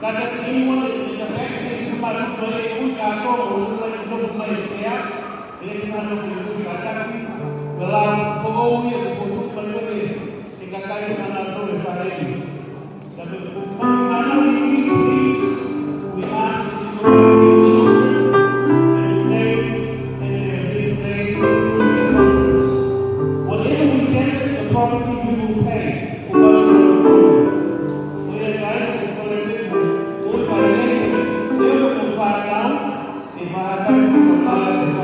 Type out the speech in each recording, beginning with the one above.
anyone is affected by the play, we got to Malaysia, ele na no Jataki, pela foi e foi para ele, e cai na torre farei. Da finally, please, we ask you to and name as a day conference. Whatever we get is the property we will pay. We are trying to collect it. We will find out if I can apply the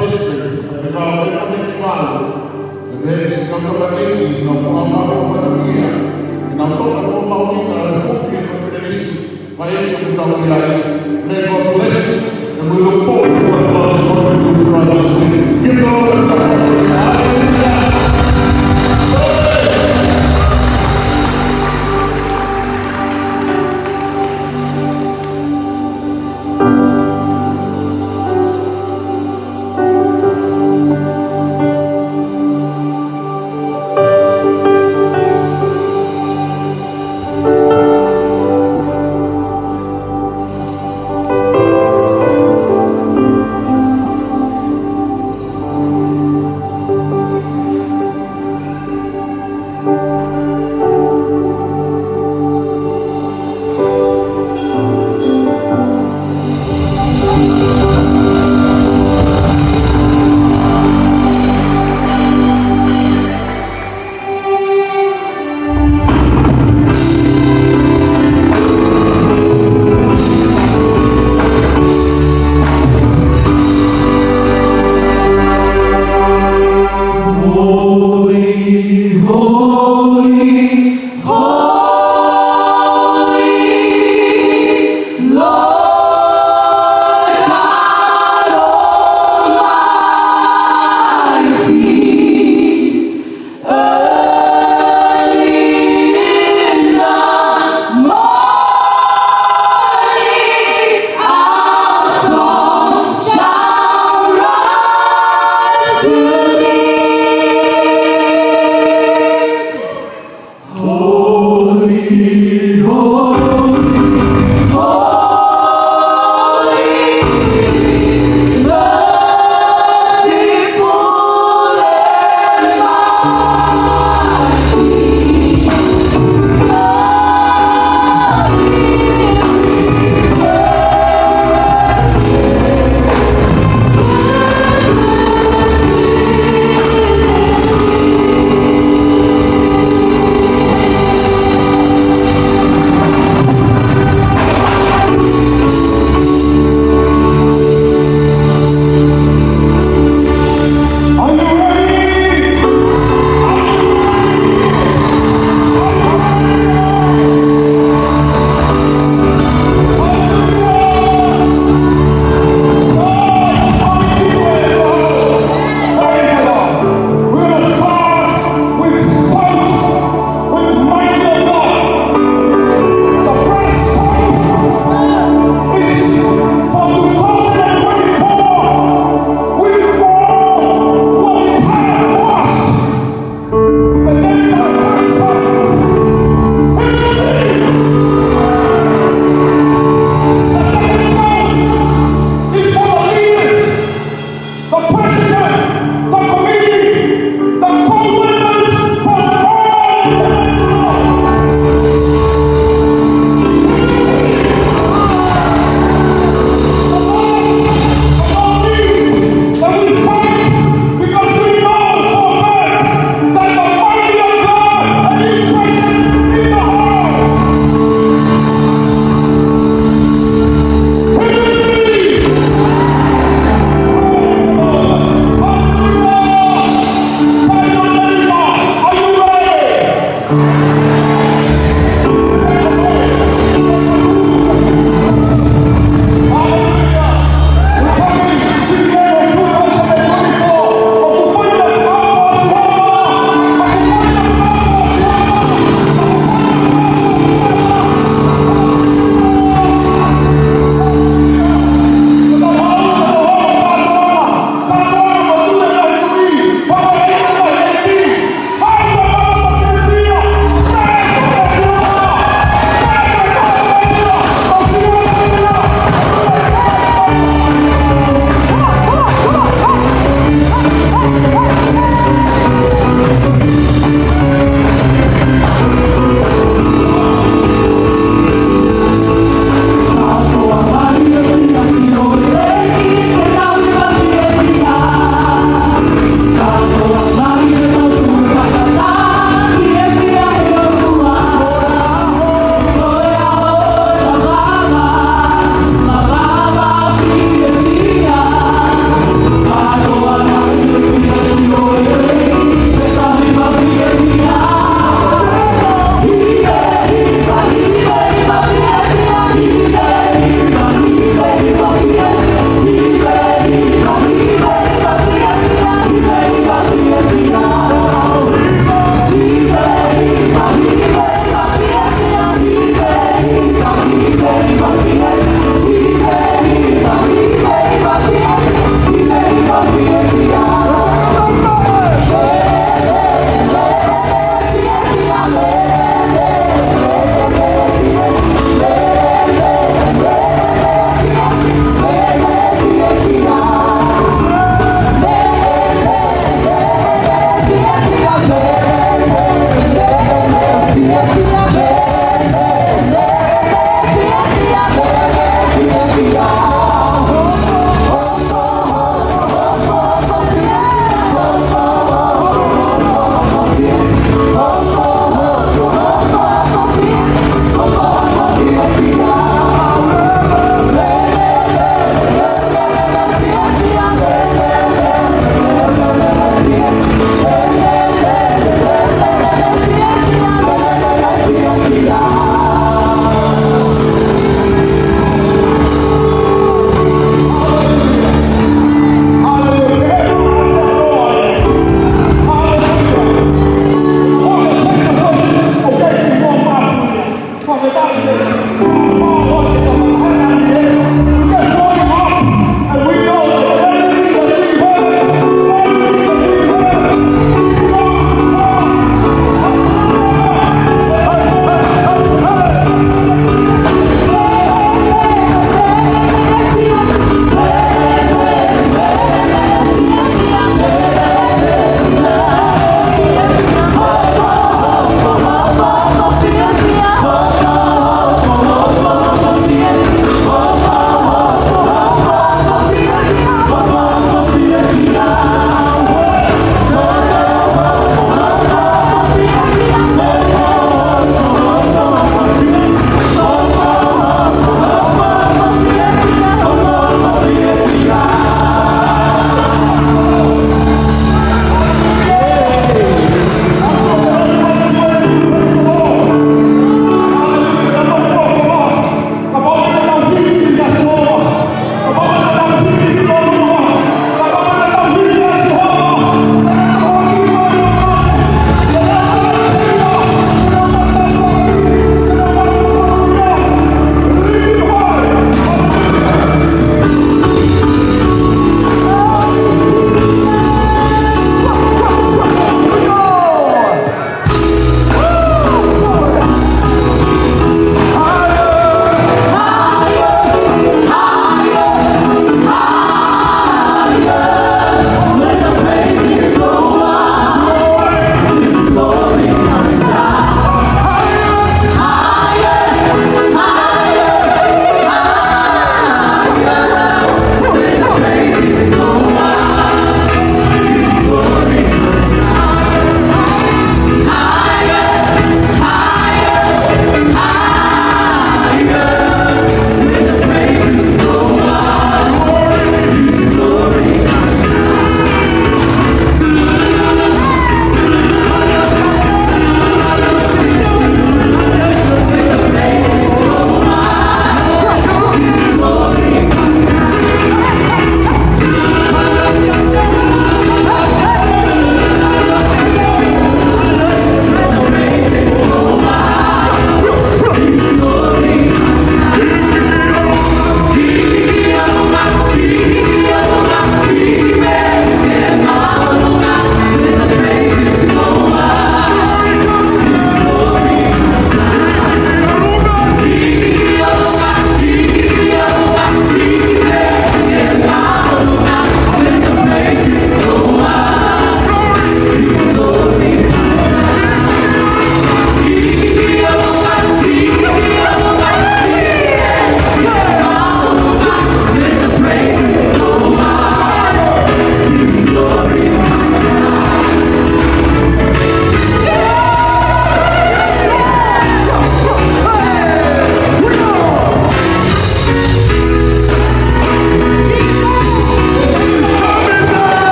district, the government fund, the Santa Maria, no Mama, na kutoka kwa maumivu na hofu ya Confederation, maisha tutaongelea. May God bless you, and we look forward to what God is going to do for us. Give the Lord a clap. Hallelujah.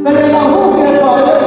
Pero el ajuste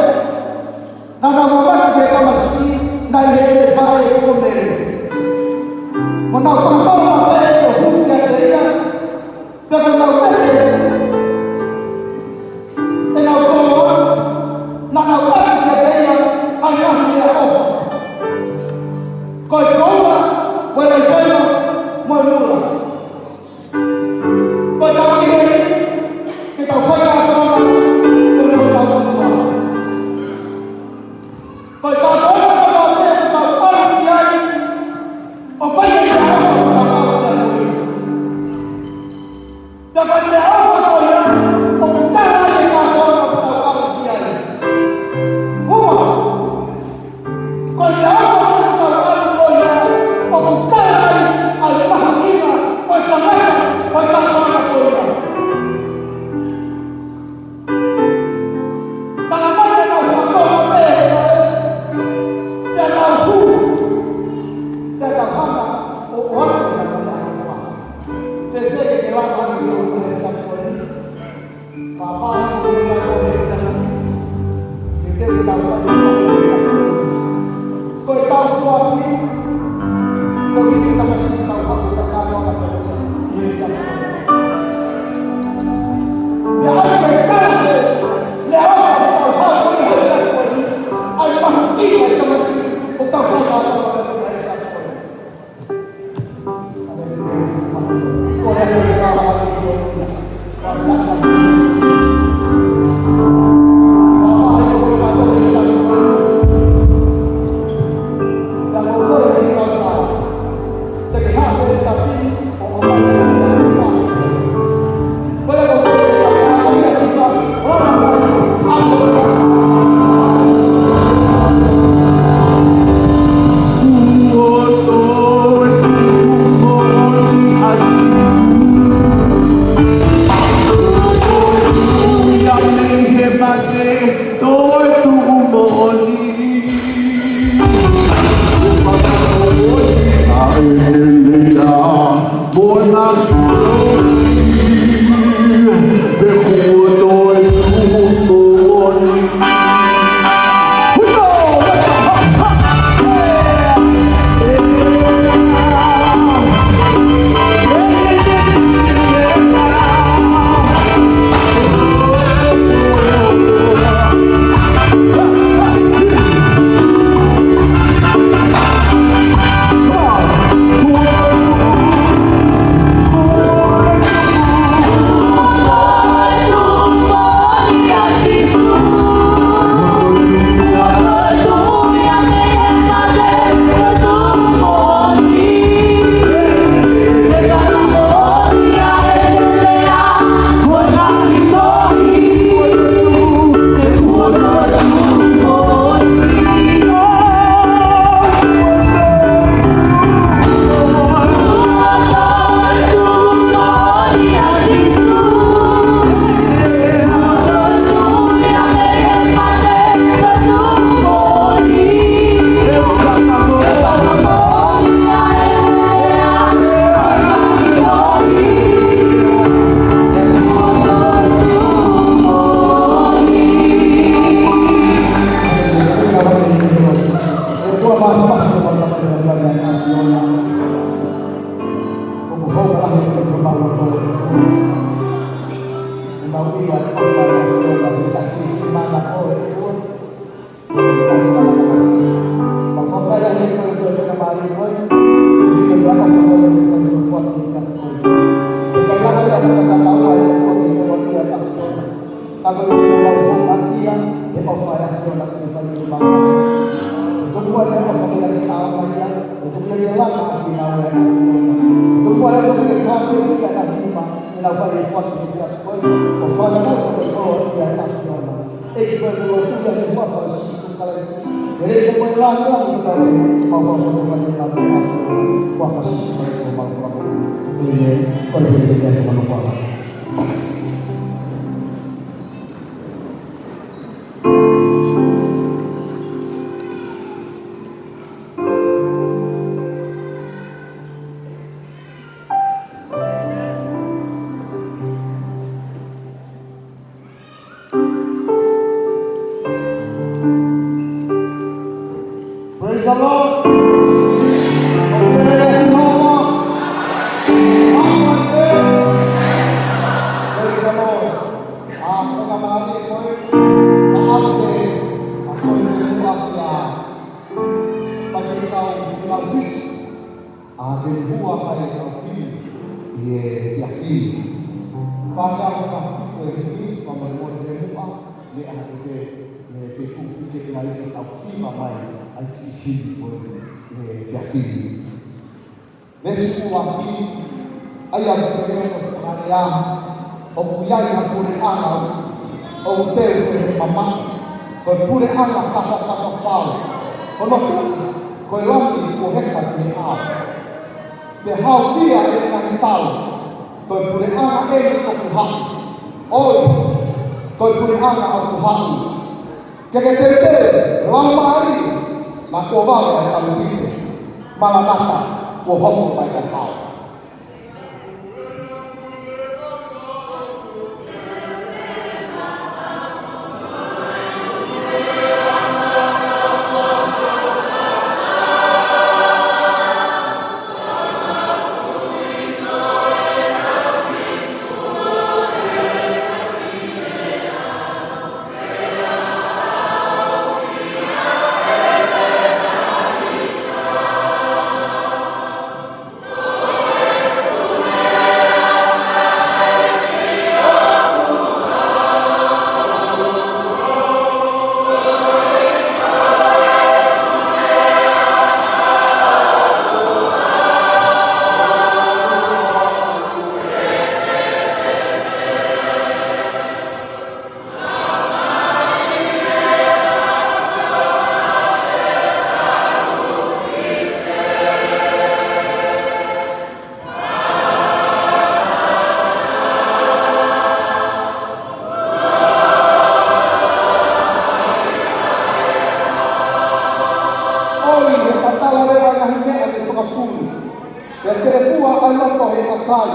kai.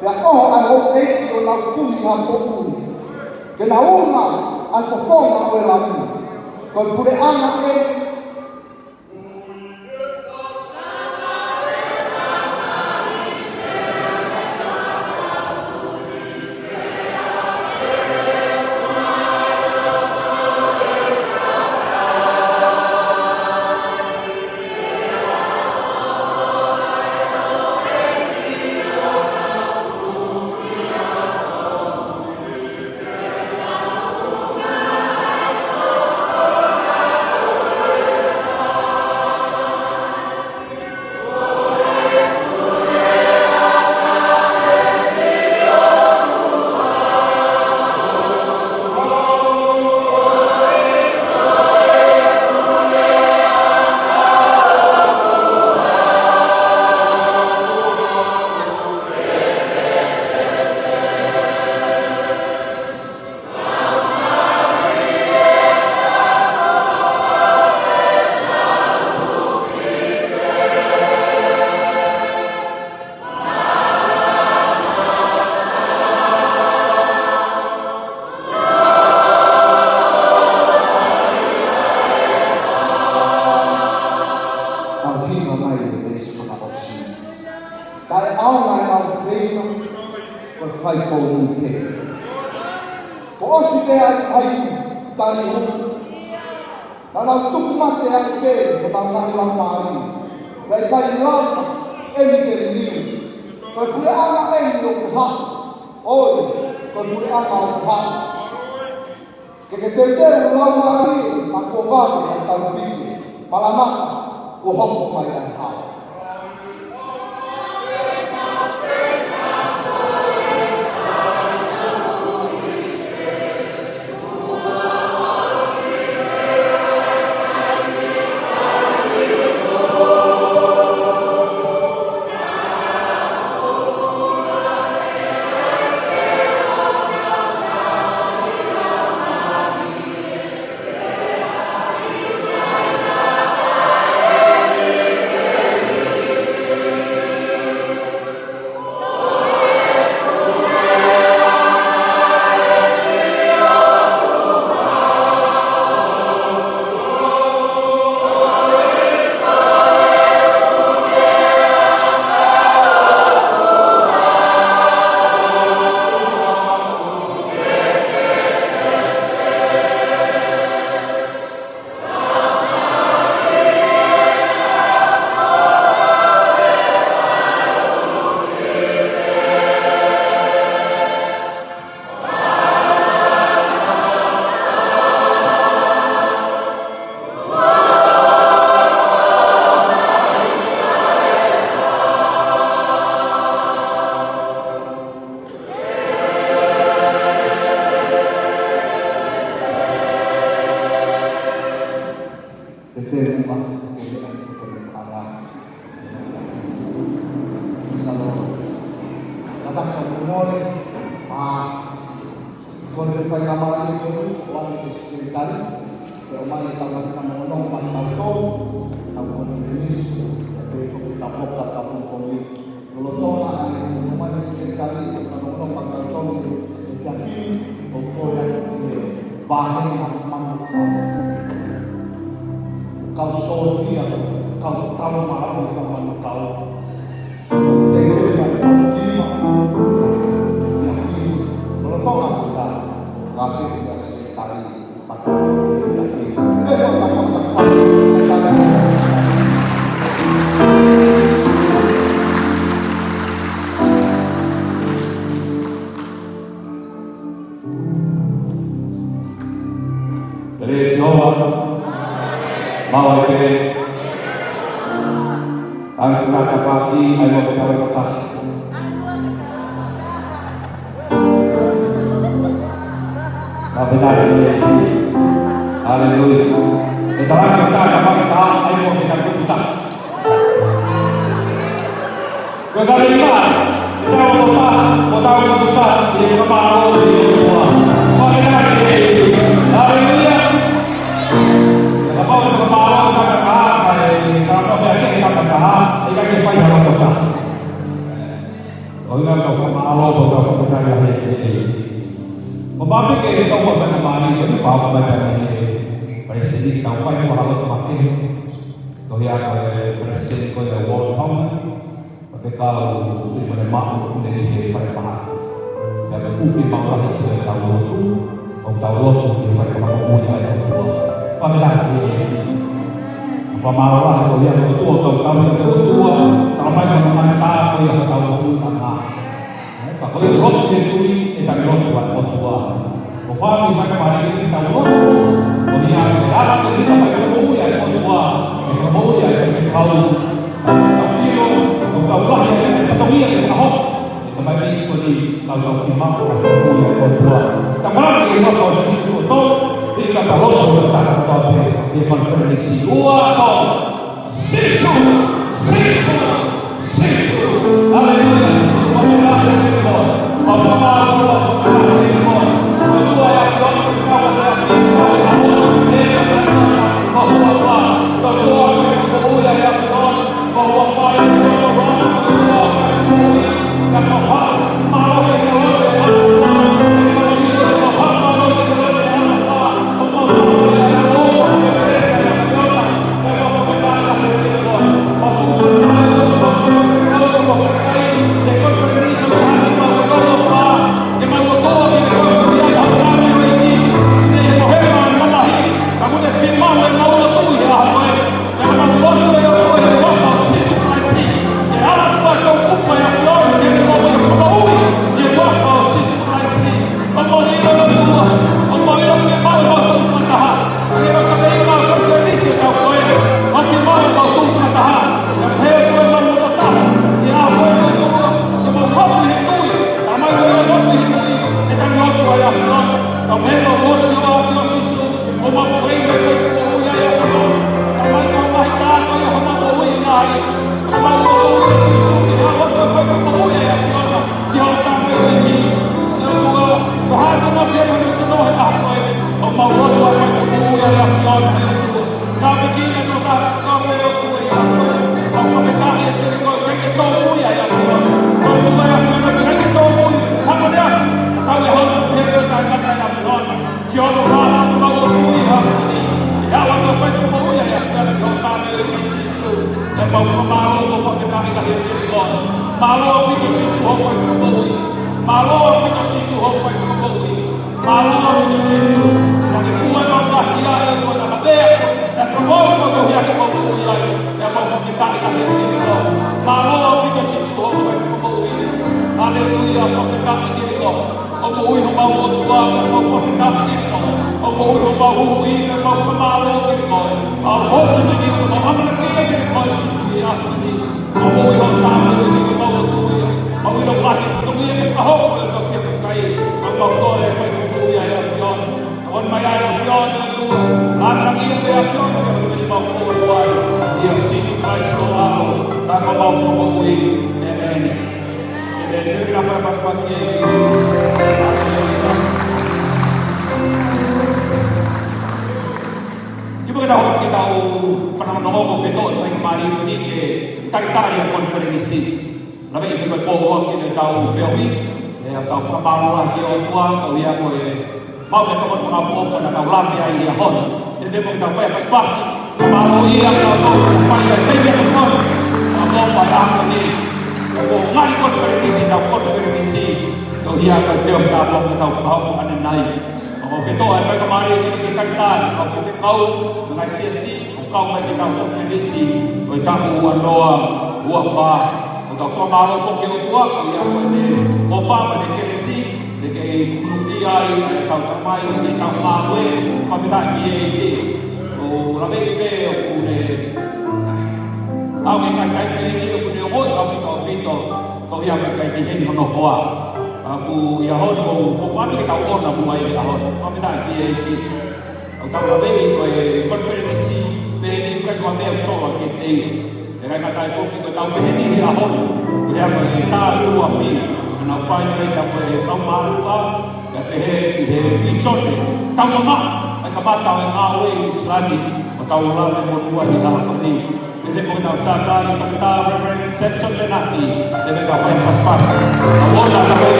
Pea oho ai ho eiti o lau kumi ngā pōkuri. Ke na unga ai whawhonga o e lamu. Koe pure ana e mai presidente tau pai ko halo mate ko ia ko presidente ko ia World Home pe ka u fi mo ma ko ne he fa pa ya ko fu pa pa ko ta mo o ta lo ko fa pa ko ya ya ko pa da ni pa ma wa ko ia ko tu ko ta mo ko tu ta mai ko ma ta ko ia ta mo tu ta ha pa ko ia ro ke tu e ta ro ko ko tu o fa mi fa ka ma ni ta ro o ia ala ko ni ta pa ko ia ko tu ko ia ko ka Allah yang ketahui yang tahu kembali kali kalau firman Allah yang kedua kembali kita posisi itu kita kalau kita tahu di konferensi dua atau sisu haleluya semoga kita Allah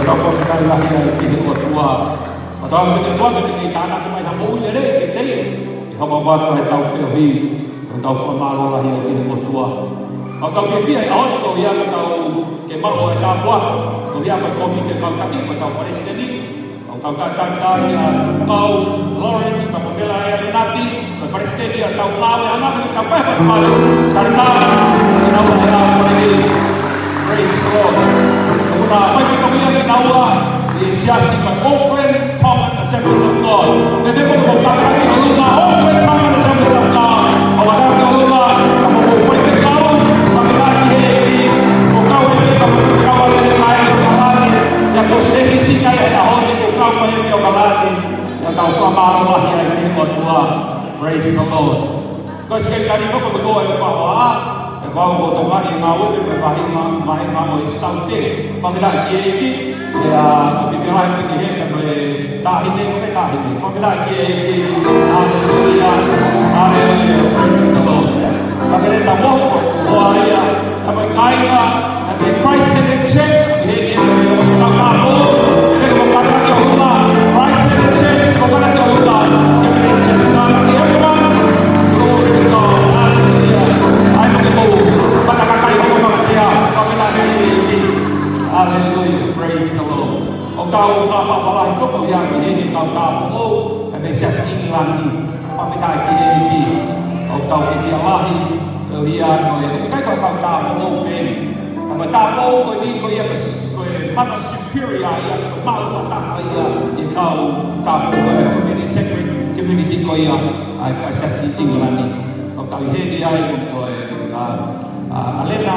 tau ko ka la hina ki ko tua ma tau me tua me ki kana ko mai ha mo ile ke te ki ha ba ko tau fe hi tau fa ma lo la hina ki ko tua o tau fi fi a o ia ka tau ke ma o ta bua o ia ka ko mi ke ka ta ki ko tau pare ste ni o tau ka ka ka ia tau Lawrence pa pela ia nati pa pare ste ni tau ma ana ka fa pa ma ta ta na o ia praise the Lord. Kuna whai kawia ki naua i siasi pa Auckland Common Assemblies of God. Te te mo ko kakara ki aluma Auckland Common Assemblies of God. O wada ki aluma ka mo ko whai kau pa mea ki he ki o kau e ka mo kau a le kai o kalani ya ko stesi si kai a hoi ko kau pa e o kalani ya kau whamaro lahi ai ki o tua. Praise the Lord. Ko si kai kari whako mo toa e whawa kau ko to mai nga o me vai nga o saute pa vela ki ki ya fi fi hai ki he ka me ta hi ne ko ta hi pa vela ki hallelujah hallelujah praise the Lord pa vela ta mo o ai ta mai kai na the Christ in the church he ni o ta ka o e ko ka ta ki o ma Christ in the church ko ka ta o ma ke me church na everyone glory to God hallelujah I know hallelujah, praise the Lord. O kau whapa palai koko ia ki hene kau tāpo o, e me sias ingi langi, whawhitai ki e ki. O kau whiwhia lahi, kau ia koe, e kai koe kau tāpo o pēni. A ma tāpo o koe ni koe ia koe mana superior ia, koe mau mataka ia, i kau tāpo koe community secretary, community koe ia, ai koe sias ingi langi. O kau hene ai koe Alena,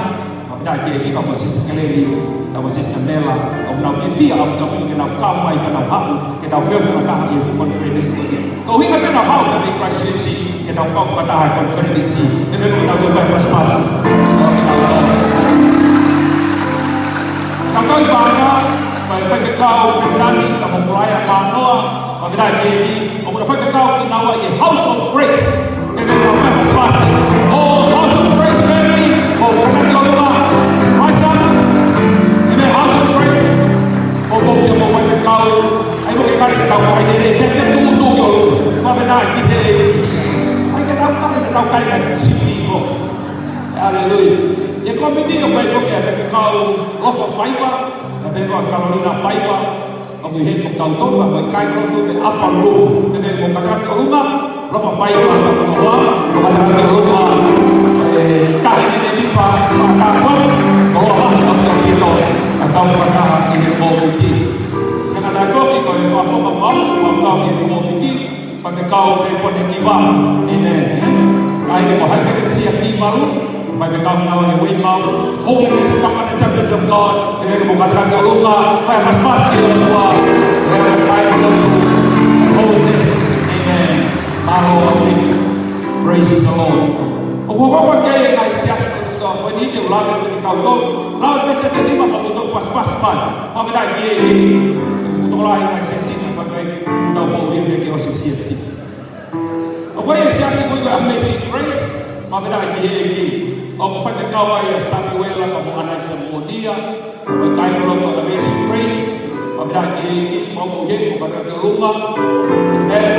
whawhitai ki e ki kau Sister Kelly, kau Sister Mela, kau nau whiwhia au kau pino ke nau kaumai ka nau hapu, ke nau whiu whakataha i e conference ni. Kau hinga ke nau hau ka me Christchurch, ke nau kau whakataha i conference ni. Te me mo tau whai paspas. Kau ke nau kau. Kau kau i whanga, whai whaikakau ke tani, ka mo kulaya whanoa, whawhitai ki e ki, o kuna whaikakau ki naua i House of Grace. Te me mo whai paspas. Oh, House of Grace, family. Oh, kakaki o luma. Rise up. Amen. House of Grace. Oh, oh, oh, oh, oh, kau. Ai mo ke kari ka tau kai nei. Te te tu tu yo. Ka vena ki te. Ai ke tau kai ka sipi ko. Hallelujah. Ye komiti o kai ko ke te kau lofa faiva. Ka te va Carolina faiva. O mu he ko tau to ba kai ko te upper room. Te mo kakaki o luma. Lofa faiva ka ko wa. Ko kakaki o luma. Kahit hindi lipa, makakon, o ang pagkakito, at ang pagkakakiti. Kaya nadako, ikaw yung pagkakapalos, pagkakakiti, pag ikaw ay ponikiba. Amen. Kahit mahal ka rin siya kimaru, pag ikaw naman ay way mouth, holiness, common assemblies of God, kaya mo katragalunga, kaya mas kilo mo, kaya tayo to holiness. Amen. Maro ang praise the Lord. O koko kaya ay siyas ko ko ni te ulaga ni kau to la te se lima pa to pas man pa veda ye to la ay se pa kai to mo ri ke o se si o ko ye siyas ko ko amazing grace pa veda ye o ko fa te kau ay Samuel ka mo ana sa monia o kai mo to amazing grace pa veda ye mo mo ye ko ka te luma amen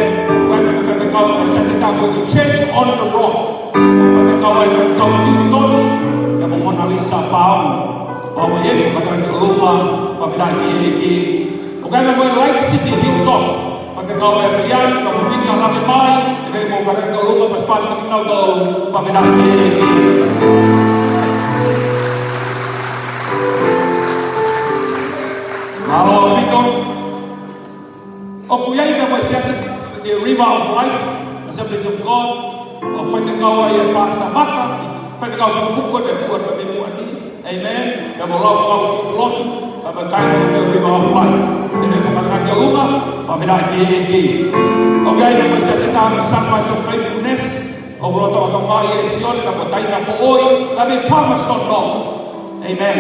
when we fa te kau ay se ta ko change on the rock kau ay kau Newton ya mo Mona Lisa pau o mo ye ko ka rumah pa vida ki o ka mo Light City Hilton pa kau ay rian ka mo tingka la mai e mo ka rumah pas pas ko tau do pa vida ki Halo Pico o kuyai ka mo siya the river of life Assemblies of God o foi que kau ai pasta maka foi que kau buku de buat bemu ani amen ya bolau kau plot apa kai the river of life ini bukan kata rumah pa vida ki okay na masya setang sampai to faithfulness o broto to mai sion ka botai na po oi tapi promise not love amen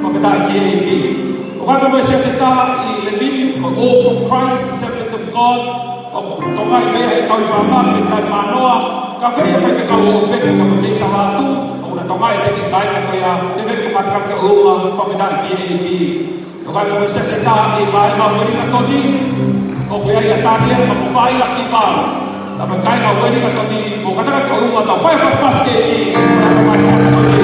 pa vida ki o kata masya setang i living all from Christ Assemblies of God o to mai mai kau mama kita manoa Kakaya fai ka o pe ka mo te salatu o na tomai te kai ka ya te ve ka ka ka o ma fa me dan ki Kai mo se se ta i mai ma wini ka toni. O pe ai atani ma mo fai la ki ba. Ta me kai ma wini ka toni mo ka ta ko lunga ta fai pas ke i na ka mai sa toni.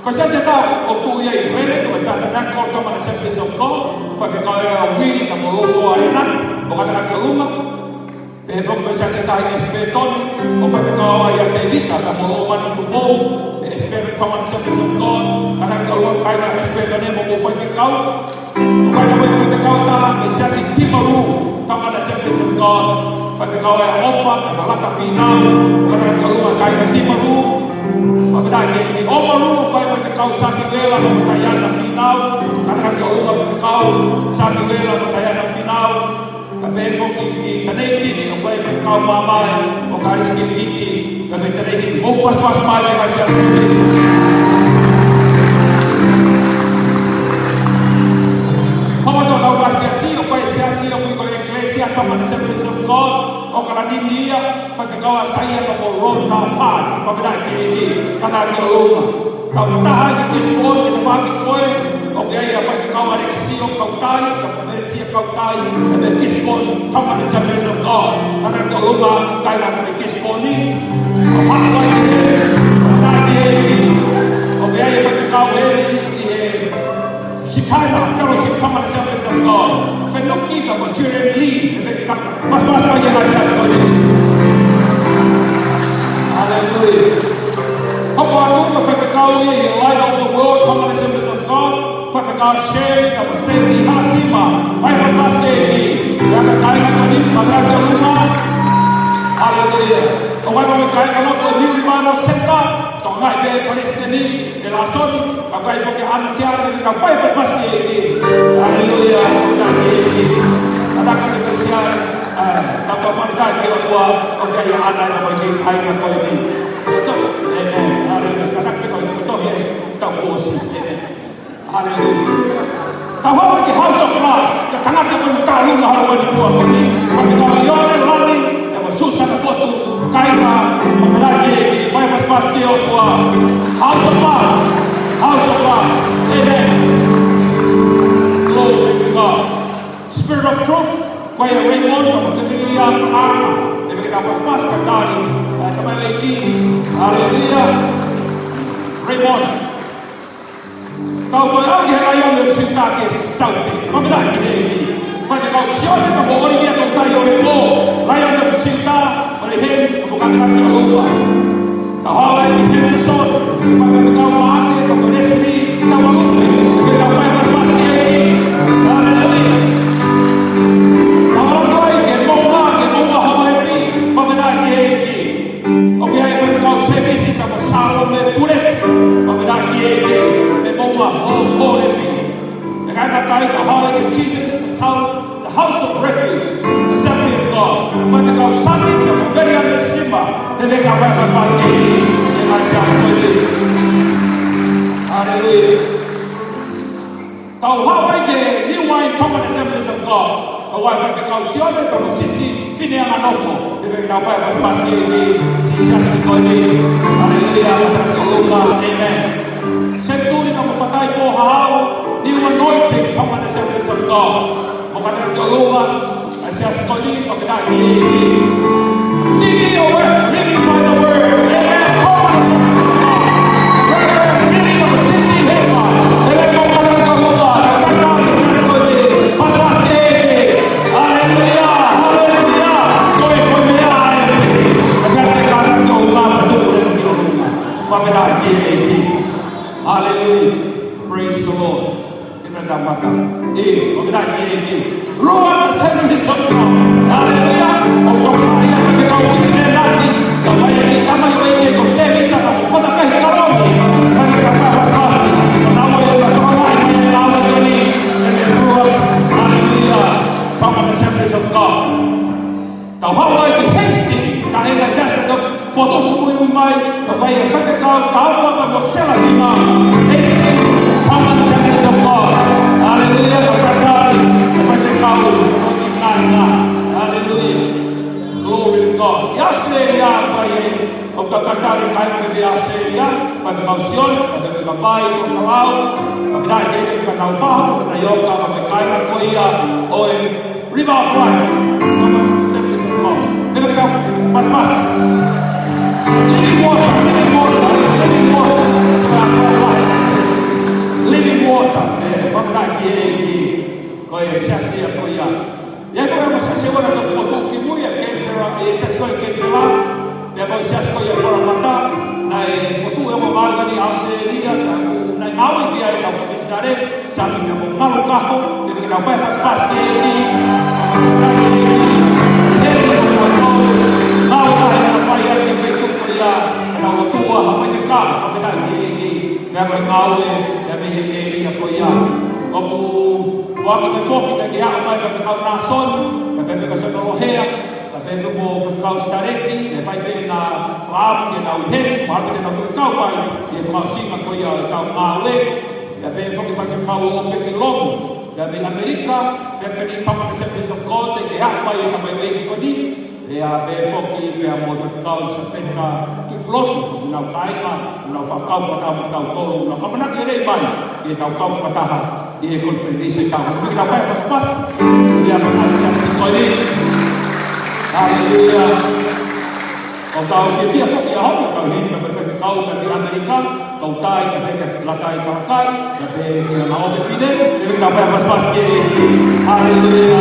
Ko se ta o tu ia i rele ko ta ta ko to ma se pe so ko fa ke ka o wini ka mo lo arena mo ka ta ko lunga. Pe ro ko se ta i speton o fa ke ka ia te vita ka mo lo ma ni tu po. Espero que toma sempre o God, cada que eu caio na respeito nem como foi ficar. O vai não foi ficar tá, se assim timaru, toma sempre o God. Vai ficar é ofa, na lata final, cada que eu caio na timaru. A verdade é que o maru vai ficar o sabe dela no batalhão na final, cada que eu vai ficar o sabe dela no batalhão na final. Também vou que também o vai ficar o mamai, o cara esqueci. Kami tadi upas pas mali masih ada. Como tu tahu masih asi, apa asi aku ikut eklesia, kamu ada Assembly of God, o kalau di dia, pakai kau saya kamu ronda fan, pakai dah ini, kata dia rumah. Kau tahan itu semua kita bagi kau, oke ya pakai kau ada sio kau tahu, kamu ada sio kau tahu, ada kispon, kamu ada Assembly of God, kata dia rumah, kau ada kispon ni. Apa ini? Apa ini? Oke ya pakai kau ini. Chicana, fellowship, come on, Assembly of God. Fellowship, come on, children, lead. Mas lagi masih sekali. Hallelujah. Apa itu? Fellowship kau ini, light of the world, come on, Assembly of God. Fellowship kau sharing, come on, safety, hasima. Fire mas lagi. Jangan kaya kau ini, pada rumah. Hallelujah. Orang orang kaya kalau kau di mana senta, tonggai be Palestina, elason. Agai foke ansiar kita fai pas lagi. Haleluya. Ada kali tersiar tanpa fakta kira kuat oke ya ada yang bagi hai na ko ini. Betul. Amen. Haleluya. Kata kita betul ya. Kita bosi. Amen. Haleluya. Tahu lagi house of God. Ke tengah kita tahu mahal di buah ini. Tapi kalau yang lain yang susah na foto kaina pagdagi fai pas lagi kuat. House of God. House of God. Amen. Glory to God. Spirit of truth. Kaya Raymond, magkakiliya sa ama. Dito kita pas kagani. Kamay lagi. Hallelujah. Raymond. Kau boleh hirayon ng sintakis saudi. Magdaan kini. Fai kau siya na kabukori niya kung tayo rin mo. Layon ng sinta. Marihin. Kabukatan ng lupa. Tahalay ihin na son. Pagkakagaw maati. Pagkaresmi. Tawagin. Nagkita fai mas lagi. Hallelujah. Jesus, the house of refuge, Assembly of God. Faz kau sakit yang memberi anda simba, tidak kau akan masuk ini. Yang masih aku ini. Hallelujah. Kau hawai je ni wine common Assemblies of God. Kau faz kau siapa kau sisi fini yang anofo, tidak kau akan masuk ini. Jesus ini. Hallelujah. Amen. Senturi kamu fatai ko hau. New anointing come on the Assemblies of God. Mengatakan keluas, Asia sekali, mengatakan ini. Living your word, living by the word. Amen. Come on the Assemblies of God. Word, living of the city, heaven. Amen. Come on the keluas, mengatakan Asia sekali. Pas ini. Hallelujah, hallelujah. Koi pembiayaan ini. Mengatakan keluas, betul dan keluas. Mengatakan ini. Hallelujah. Praise the Lord. Dapatkan. Mengenai ini. Ruang Assemblies of God. Haleluya. Untuk ayat ketika kita nanti, kalau kita mau ini kita kita mau pada kalau pada pas pas. Nama yang berdoa ini nama ini dan ruang. Haleluya. Come Assemblies of God. Tahu apa itu hasty? Tahu enggak sih untuk foto semua mai. Apa yang ketika tahu apa masalah kita hasty. Come Assemblies of God. Hallelujah, berkali kepada kau mengingatkan. Hallelujah, glory to God. Yesterday, o kakatari kai me be Australia, fa me mausion, fa me papai o kalau, fa me dai ke ka tau fa, fa me yoka, fa me kai na koia, o e River of Life, como se diz no nome. Deve ficar mais fácil. Living water, living water, living water. Living water, vamos dar aqui, coi se assim apoiar. E aí vamos se agora do foto que muito é que essa coisa que lá, depois se as coisas para matar, na foto é uma marca de Australia, na aula que aí da publicidade, sabe que é um malu carro, ele que não vai mais fácil que ele, Never know that me e apoia. Como o amigo foco que há mais para ficar na zona, para ver que se não rohea, para ver que o ficar os tareki, e vai ver na fábrica que na urgente, para ver na tua calma, e falar assim uma coisa tão mal, e ver que vai ficar o homem que logo, e a América, preferir tomar esse preço conta que há mais também bem que e a ver que a moça ficar os 70 que bloco, não cai lá, não faz calma para o tolo, não como na querer vai, e dá o calma para tá, e conferência e tal, porque não vai para espaço, e a nossa escolha, aleluia, o tal que via foi a hora que a gente vai ficar o que americano, o tai que lá tai para cai, que na outra vida, ele não vai para espaço que aleluia.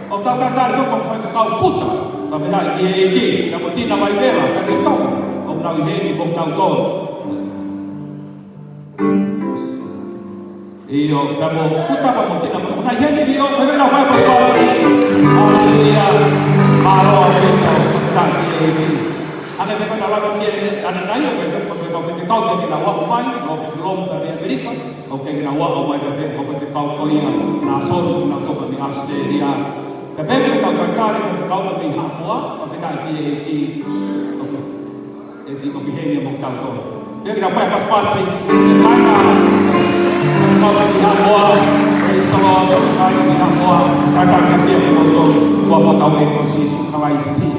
O tal cantar eu como foi ficar o puta, na verdade que é aqui, na botina vai ver lá, cadê o tom? O tal gente, o tal tom. E eu pego puta para botina, na gente eu vai lá vai para o aleluia, malo então, tá aqui. Ada mereka dalam bagian ada nayo mereka pakai kau kita awak mai, awak belum dari Amerika, okey kita awak mai dari pakai kau koia, nason nak kau dari Australia. Tapi mereka kata kau dari Hamua, pakai kaki iki, okey, iki kau behave yang kau tahu. Dia kita faz pas-pasi, mana kau dari Hamua, Israel kau dari Hamua, kata kaki yang kau tahu, kau tahu proses kalau isi.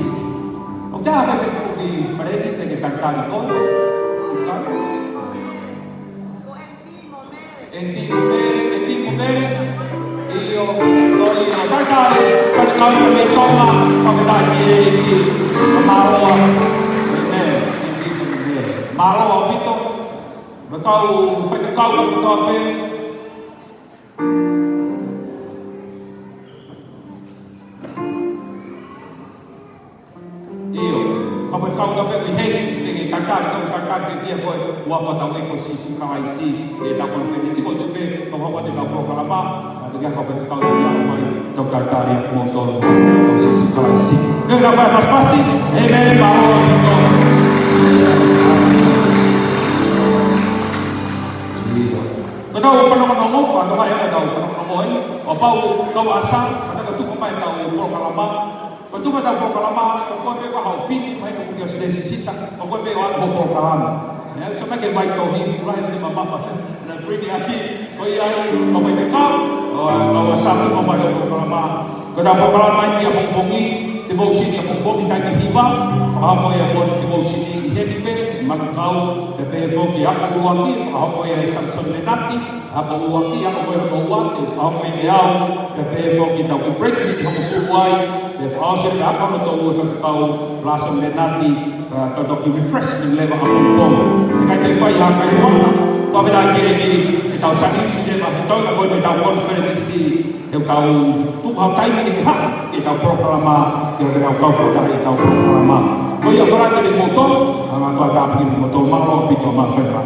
Okey ada diferente de cantar y todo. En ti mujer, y yo cantar, cantar me toma, para dar aquí, malo, malo habito, bekau, fai bekau betul apa? Kau kau dapat lihat dengan cantar dia pun wafat tahu ekosistem kawai si dia tak konferensi kau tu kau apa dia kau kalapa ada kau kau dia mai tu cantar yang motor ekosistem kawai si dia dapat pas pasti amen bawa Kau fenomena ngomong, kau ayat tahu fenomena ngomong. Apa kau asal, kata kau tu kau tahu kalapa. Kau tu pada proklama, kau be kau pini, mai kau dia sudah sisita, kau be kau proklama. Ya, sama ke baik kau ni, mulai dari mama na beri aqui, kau ia kau be kau asal kau mai proklama. Kau dah proklama ni yang bongi, devotion yang bongi tak tiba, kau ia kau devotion ni ini be, mak kau be foki aku luaki, kau ia samson menati, aku luaki aku luaki, kau ia be foki tak break ni kamu fuai. If also I come to over kau langsung menanti untuk refreshment level apa pun. Jika kita yang kau mana, kau dah kiri kita sakit sih, tapi kita nak buat kita konferensi, kita tu kau tahu ini hak kita proklama, kita kau dari kita proklama. Kau yang berada di motor, angkat kau tak pergi motor malu, itu masalah.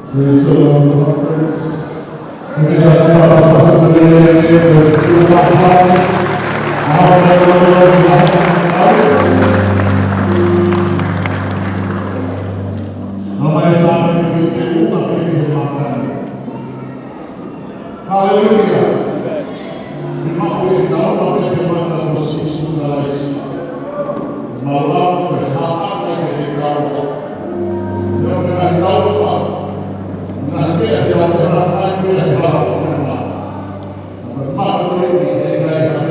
Praise the Lord, my friends. We got Pastor Maria here with two applause. Namanya sahabat itu tapi disemakan. Haleluya. Dimaklumi kalau kita dimana posisi sudara malam berharap dari kau. Dengan kau, nanti ada masalah yang kau kenal. Bermaklum ini adalah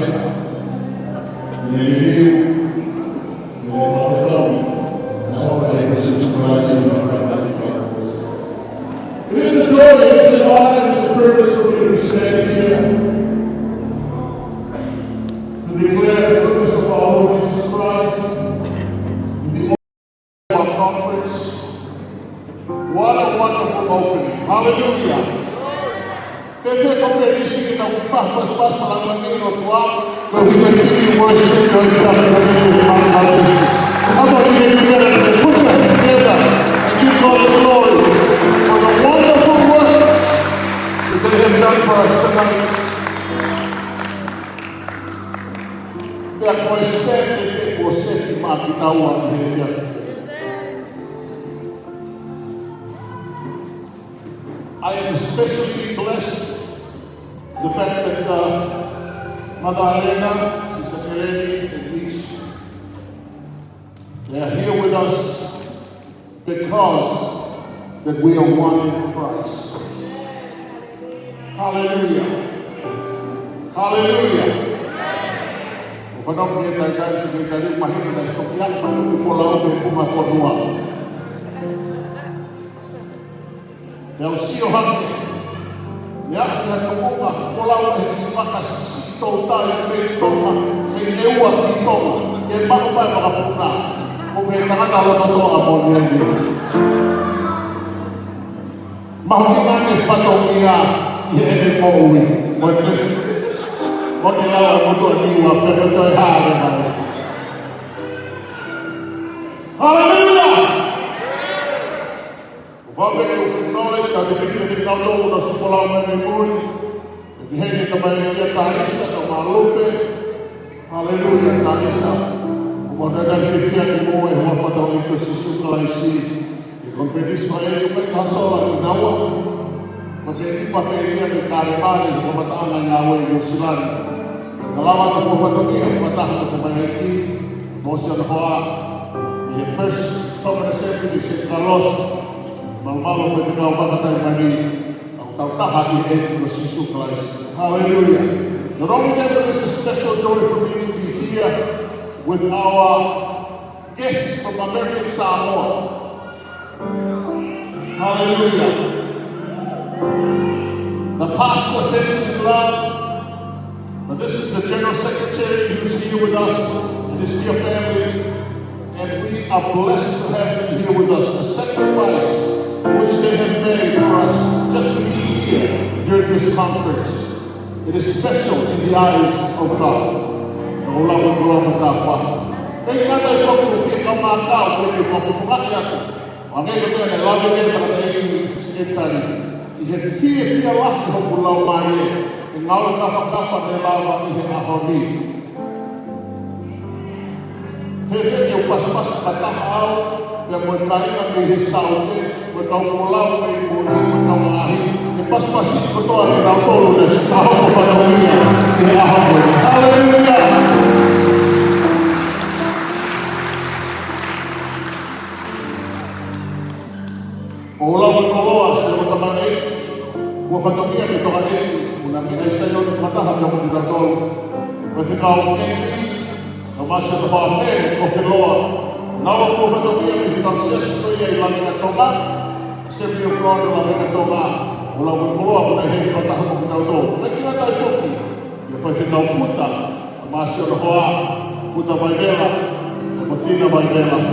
it is a joy, it is an honor, it is a privilege for me to stand here to declare the goodness of our Lord Jesus Christ in the opening of our conference. What a wonderful opening. Hallelujah. Fefe conferência que não faz mais parte para a minha atual, eu vim aqui e worship God for the hallelujah. How about you together? Put your hands together and give God the glory for the wonderful work that they have done for us tonight. Therefore, stand e você que mata a uma I am especially blessed the fact that Mother Elena, Sister Kelly, and Nish, they are here with us because that we are one in Christ. Hallelujah. Hallelujah. Ufanong kita kan sekali mahir dan kepiak masuk pulau di rumah kedua. Yang siapa yang terbuka pulau ini maka total itu senyuman itu yang baru berapa pemerintahan dalam bentuk apa ini mahukan fatongnya ini maui model untuk diwa betul hari ini. Haleluya. Bagaimana knowledge kami fikir kalau kita sekolah menemui ini kembali dia Talisa atau Malupe. Haleluya Talisa. Kemudian dari fikir di bawah yang fatong itu susu kelaisi. Konferensi Israel itu kan hasil yang dawa. Menjadi pakaian di Karibani kebetulan nyawa New Zealand. Dalam waktu fatong ini fatah kembali ini Mosen Hoa. The first Sovereign Assembly di Carlos. Malu foi ficar para Taimani, ao tahat e no Sisu Christ. Hallelujah. Not only that, but it's a special joy for me to be here with our guests from American Samoa. Hallelujah. The pastor sends his love, but this is the General Secretary who's here with us and his dear family, and we are blessed to have them here with us. The sacrifice which they have made for us just to be here during this conference. It is special in the eyes of God. Allah will grow with our Father. They got a focus to come out when they come to Flakia. On every day, I love it, but I think he has fear Allah of Allah Maria. And now the Kafa de Lava is a hobby. Fefe eu pas patahau yang berkaitan dengan saudara berkaulah dengan ahli lepas pasir betul ada tahu dan tahu kepada dunia ya haleluya. Olah berkoloa teman-teman ini gua fotonya itu ada menambil saya untuk patah yang tidak tahu berfikau ini Masya Allah, kofiloa. Nawa kofiloa ini kita sesuatu yang lagi ngetoma, sebelum keluar lagi ngetoma. Ulah berkeluar pada hari fatah kita itu. Lagi kita ikuti. Ya kita futa, Masya Allah, futa baiklah, betina baiklah.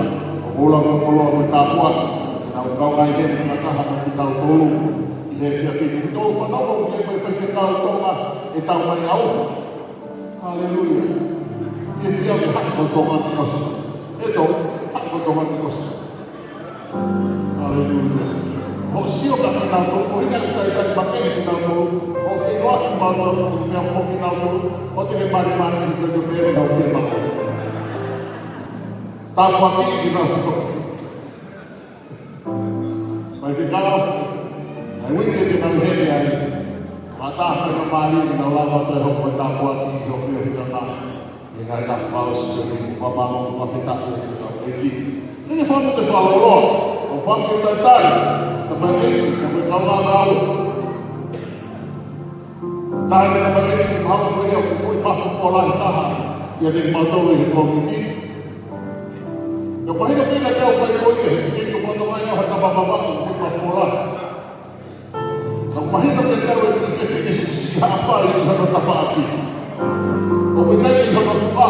Ulah berkeluar berkapuan. Kalau kau kajian fatah kita tolong. Ya kita itu fatah kita kita tolong. Kita mau. Haleluya. Esse é o hak bertobat dosa. Itu hak bertobat dosa. Haleluya. Hosio ka ki nau o hina ki tai pakei ki nau o whenua ki mau ki mea mo ki nau o te he mari mani ki te mere nau whenua. Tā pakei ki nau whenua. Mai te kau, ai wike ki nau hele ai, a tā whenua mari ki nau lava te hoko e tā puati ki o whio whio nā. E ngai tā pausi o ki whamama o whawhetake ki nau e ki. Nini whamu te whahoro, o whamu te taitai, ka pēki, ka pēki kaunga rau. Tāne ka pēki, ka hamu koe au, ka fui mafu wholai taha, ia te mātou e he kōki ki. Ia pahina pēna kau kai koe e, ki ka whatongai au hata papapaki, ki ka wholai. Ka pahina te kau e ki whewe e sisi haapai i hana tapaaki. O me kai i hana tupa,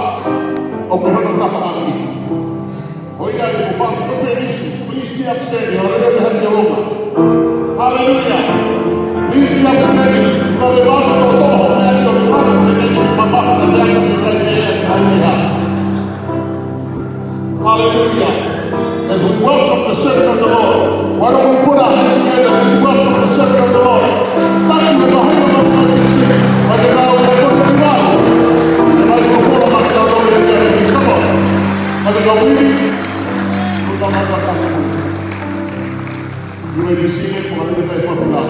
o me hana tapaaki. O ia e ko whamu koe nisi, please be upstanding, o rere me hati aunga. Hallelujah! Please be upstanding, ka le wāna o toho, me ati o le wāna, me kai ki mamata, me ati o kai me e, kai me ha. Hallelujah! As we welcome the servant of the Lord, why don't we put our hands together and let's welcome the servant of the Lord. Thank you, the Holy Lord, for this day. But the Lord is going to be well. And I will follow my God, and come on. But the Lord will be. You may be seated for a little bit for God.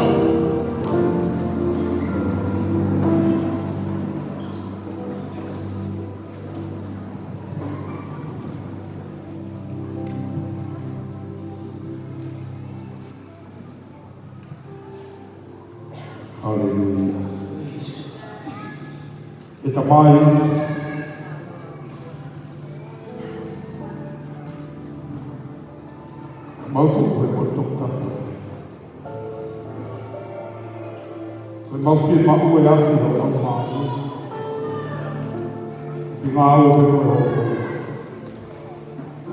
Hallelujah. E tamai mautu koe koe tokata. Koe mauti mau e afi o au mātu. Ki ngā au koe koe hofo.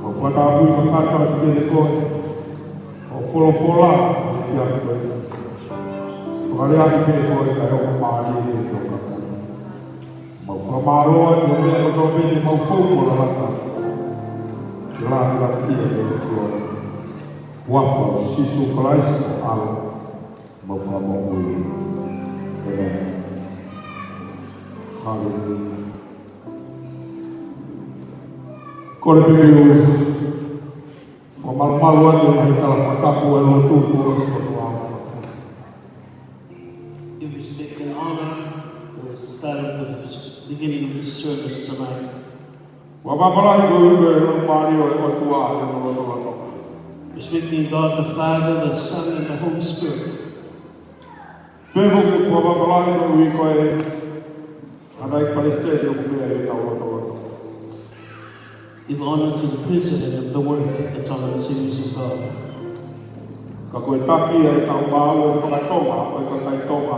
O whata apui makata ki te koe. O wholofola ki afi koe. Whakarea ki te koe kai o maari e te tokata. Mau whamaroa ki o mea o tō pēne mau whaukola rata. Ki rāhi raki e te koe. Wafa o sisu Christ o ala ma whama ui. Amen. Hallelujah. Kore pēke u whamalomalu atu mai tala whakapu e lo tūku o soto ala. Give respect and honor to the start of the beginning of this service tonight. Wapapalai ko iwe e lo maari o e o tua e lo lo lo. Respecting God the Father, the Son, and the Holy Spirit. Pevo ki wapapalai ko iwe ko e anai palestete o kumea e tau lo lo. Give honor to the President of the work that's on the service of God. Ka koe taki e tau māu e whakatonga o e ka kai tonga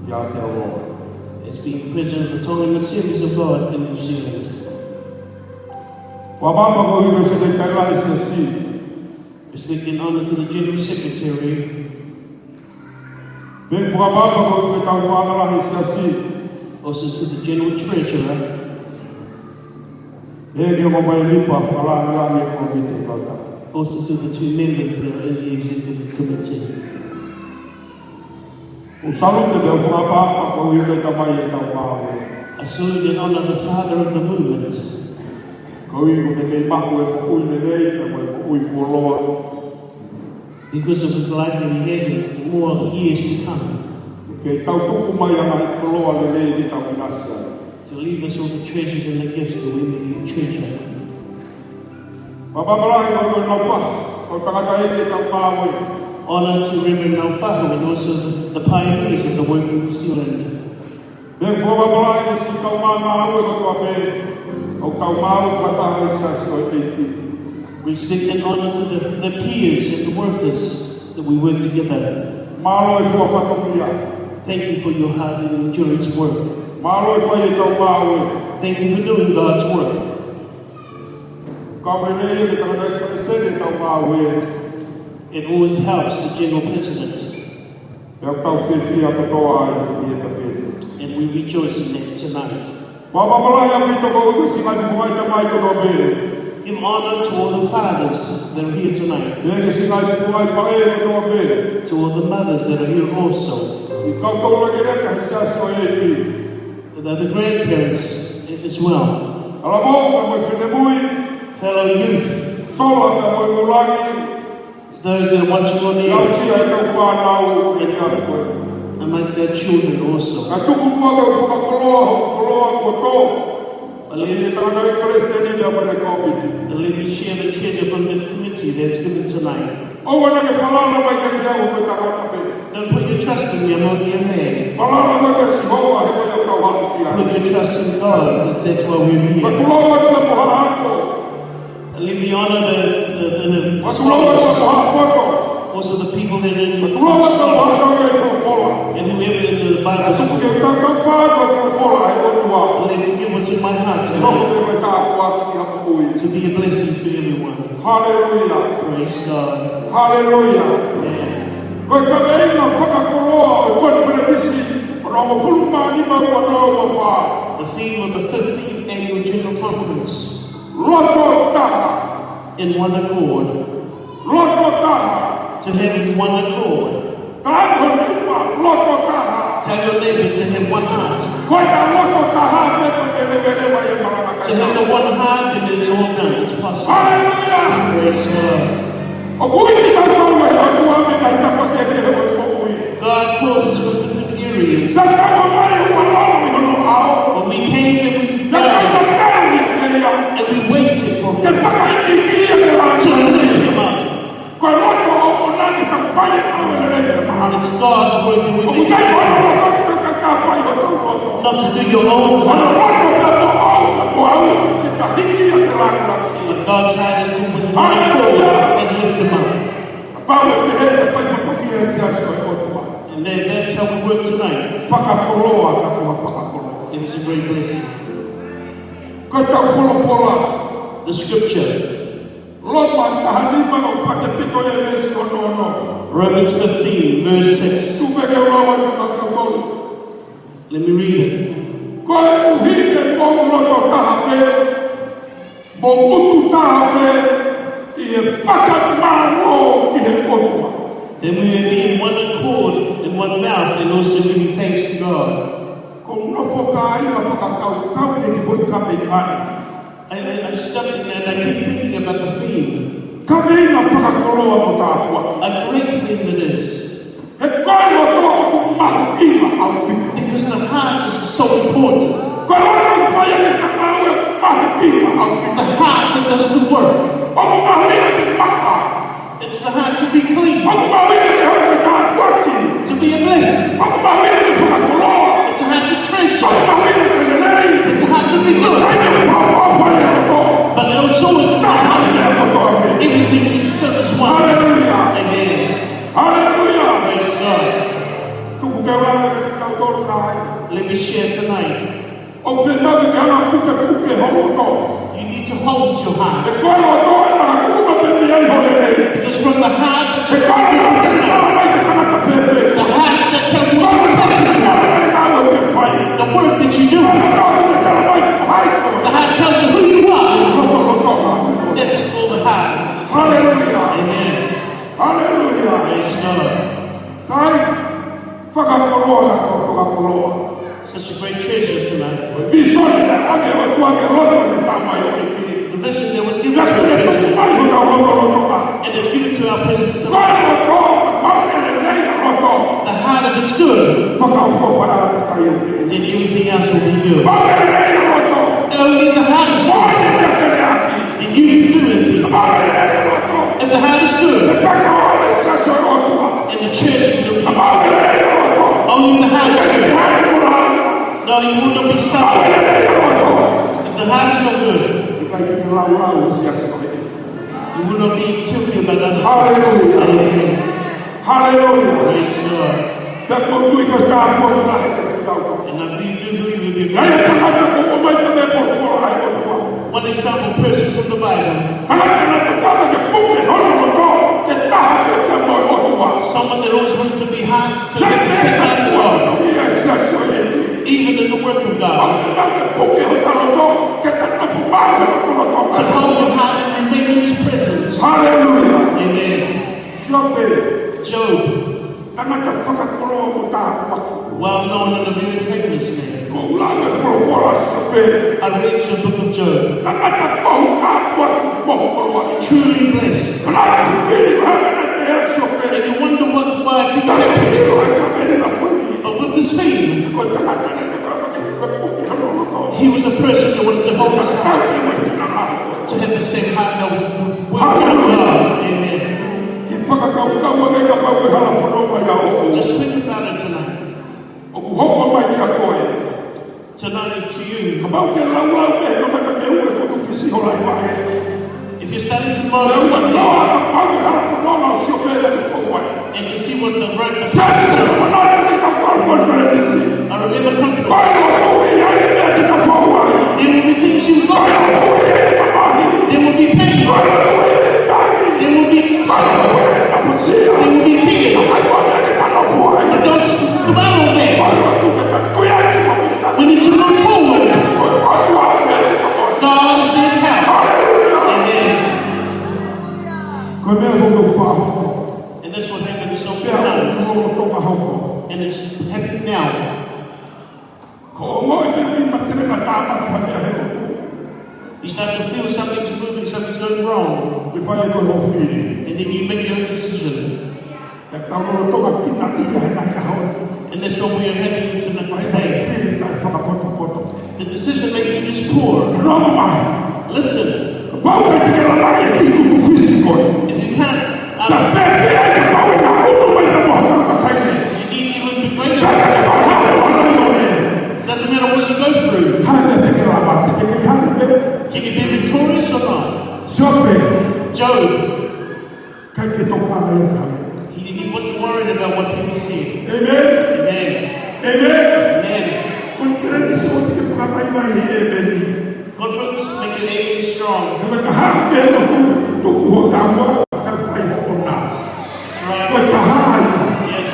ia te aroa. As being President of the Tonga Series of God in New Zealand. Wapapa ko iwe se te kailai se si. Respect and honor to the General Secretary. Bek wapapa ko iwe tau wāngalahi se si. Also to the General Treasurer. E ke o mai lipa whakalangalani e komite kata. Also to the two members that are in the Executive Committee. O salute te whakapapa ko iwe tamai e tau māu e. I salute and honor the father of the movement. Ko iwe me kei maku e ko uine nei e mo e ko ui fuoloa. Because of his life that he has more years to come. Kei tau tuku mai ana i koloa le nei ki tau inasya. To leave us all the treasures and the gifts that we may treasure. Wapapalai ko iwe no wha. Ko tangata e ki tau māu e. Honor to Reverend Naufahu and also the pioneers of the work in New Zealand. Bek wapapalai ko si tau māu e ko tua pe. O tau māu whataha e sasi o e teiti. Respect and honor to the peers and the workers that we work together. Mālo e fua whatokia. Thank you for your hard and endurance work. Mālo e whai e tau māu e. Thank you for doing God's work. Kaure nei e ki tangata e sene tau māu e. It always helps the General President, E au tau whiwhi a katoa ai e ta whiwhi. and we rejoice in that tonight. Wapapalai a pito ko uke si mai fuai ta mai kono me. Give honor to all the fathers that are here tonight, Nene sinai fuai whae no me. to all the mothers that are here also, I kautau rake reka he sasio e ki. the grandparents as well, Ala mo, ka mo whenemui, fellow youth, sola ka mo ulangi, those that are watching on the Nau air, sia e tau whanau e te afu koe. amongst their children also. Ka tuku mua ka whakakoloa ko tō. But Ni e let, tangata i Palestine mea wane kaupiti. let me share the treasure from the committee that's given tonight. O wana ke whalana mai ka te au koe tangata pe. Don't put your trust in me, I'm over your head. Whalana mai ka sihoa he koe au tau haku ki ai. Put your trust in God, because that's why we're Ka here. tuloa tula moha hako. Let me honor the Ka tuloa tula scholars, moha koto. also the people that are in Ka the tuloa tula moha school, tau kei whawhola. and whoever in the Ka Bible tuku ke school. tau whaa koe whawhola e kotua. Let me give what's in my heart Soko tonight, me koe tāku aki ki hapu kui. to be a blessing to everyone. Hallelujah. Praise God. Hallelujah. Amen. Koe ka mei na whakakoloa o koe whare misi. Ora o fulu mani ma ua noa ua whaa. The theme of the 15th Annual General Conference, Loto taha. in one accord, Loto taha. to have in one accord. Tāko nipa. Loto taha. Tell your neighbor to have one heart. Koe ta loto taha te koe te levele mai e marana To have the one heart, then it's all done. It's possible. Hallelujah. Praise God. O kui ki ta tau e hau tua me kai ta koe te te hau e kokui. God calls us from different areas. Ta tau mai ua lono i hono ao. But we came and we Ta tau gathered mai e te ria. and we waited for Te him whakaiti ki e te rā. to lift him up. Koe loto o o nani ta whai e au e rei e mahana. It's God's work and we O make kutai it koe loto ki ta kaka whai o tau loto. not to do your own Ono work. loto ka to au ta puau. Ki ta hiki e te rākura ki. But God's hand is to with one accord and lift him up. Pau e te he e whai ta kuki e si aso e kotua. And that's how we work tonight. Whakakoloa ka kua whakakoloa. It is a great blessing. Koe tau wholofola. The scripture, Loma tahanima o whakepito e resi ono ono. Romans 15, verse 6. Tūpeke urawa ni makakolu. Let me read it. Koe uhike mo loto taha pe. Mo utu taha pe. I e whakamaro ki he kotua. Then we may be in one accord, in one mouth, and also giving thanks to God. Ko unofo ka ai wa whakakau kau e ki hoi ka me mani. I studied and I keep thinking about the theme. Ka mei na whakakoloa mo tāpua. A great theme it is. He koe loto o ku mahu iwa au pito. Because the heart is so important. Koe loto whai e ka au e mahu iwa au pito. The heart that does the work. O ku mahu iwa te maha. It's the heart to be clean, O ku mahu iwa te hau e tāpua ki. to be a blessing. O ku mahu iwa te whakakoloa. It's a heart to O treasure. ku mahu iwa te nenei. It's a heart to be good. Ai te whawhawhai e roto. But also it's the Taha heart. me e roto a me. Everything is so as one. Hallelujah. Amen. Hallelujah. Praise God. Tuku ke uranga ke te kautoro ka ai. Let me share tonight. O whenau ke ana puke horoto. You need to hold your E heart. koe roto e mana kuka pe mi ai hore rei. Because from the heart that's Se koe roto e tala mai te kamata pepe. the heart that tells you Koe what roto you're e tala mai nāua te whai. the work that you do. Koe roto e tala mai te whai. The heart tells you who you are. Roto ka. That's all the heart. Hallelujah. Amen. Hallelujah. Praise God. Kai, whakakoloa na kua whakakoloa. Such a great treasure tonight. Visone na ane o tuake roto e tamai o e kiri. The vision that was given to Kaku us, e tuku mai huka roto ka. and it's given to our presence Koe tonight. roto, pau ele nei roto. The heart of it's good, Whakawhawhara te kai o kiri. then everything else will be good. Pau ele nei roto. Only the heart is Koe good, ele tere aki. and you can do it. Pau ele nei roto. If the heart is good, Whakaole sa so rotua. and the church will be Pau ele nei roto. only the heart is Te good. hai kuranga. No, you will not be Pau stopped. ele nei roto. If the heart is not good, Te kai ki te lau si ake koe. you will not be tilted by another. Hallelujah. Amen. Hallelujah. Praise God. Te kontui ko tāpua te lahe te te tauko. And I really do believe it will be Kai e good. takata koko mai te me porforo ai o tua. One example person from the Bible, Takata na te tama te puke hono roto. Te taha te te moi o tua. someone that always wanted to be high, to Te get the te same ka high as tua. God, Ia e sa so e ni. even in the work of O God. te nā te puke ho taloto. Ke te nafu māme o toloto. To hold your heart Job, well known and a very famous man. I read the book of Job. Truly blessed. And you wonder why people say, but with this fame, he was a person that wanted to hold his heart to have the same heart that with God. Amen. Just think about it tonight. Tonight is to you. If you're starting to follow and to see what the right I remember confidence. There will be things you go through. There will be pain. There will be tears. But don't dwell on that. We need to move forward. God is there to help. Amen. And that's what happens so many times. And it's happening now. You start to feel something's moving, something's going wrong. And then you make your own decision. And that's what we are heading to today. The decision making is poor. Listen. If you can't, you need to even be greater. Doesn't matter what you go through. Can you be victorious or not? Job. He wasn't worried about what people see. Amen. Amen. Conference, make your aim strong. That's right. Yes.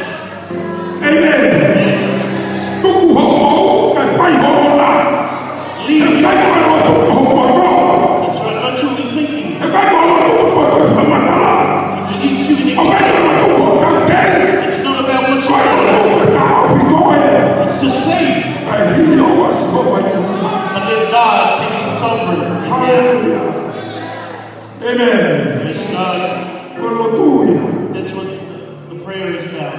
Amen. Leave. That's right. Not truly thinking. It's not about what you're doing. It's the same. But then God takes sovereign. Amen. Praise God. That's what the prayer is about.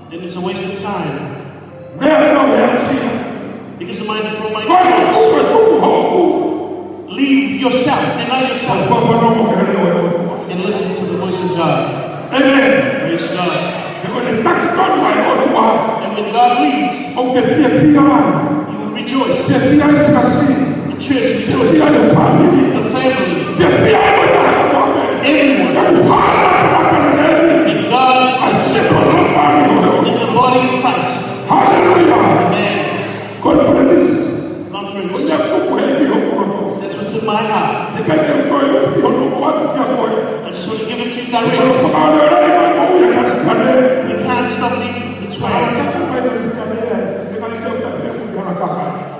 Then it's a waste of time. Because you might throw my kids. Leave yourself, deny yourself, and listen to the voice of God. Amen. Praise God. And when God leads, you will rejoice. The church rejoices. The family. Everyone. And God in the body of Christ. Hallelujah. Amen. Conference. That's what's in my heart. I just want to give it to you directly. You can't stop me. It's right.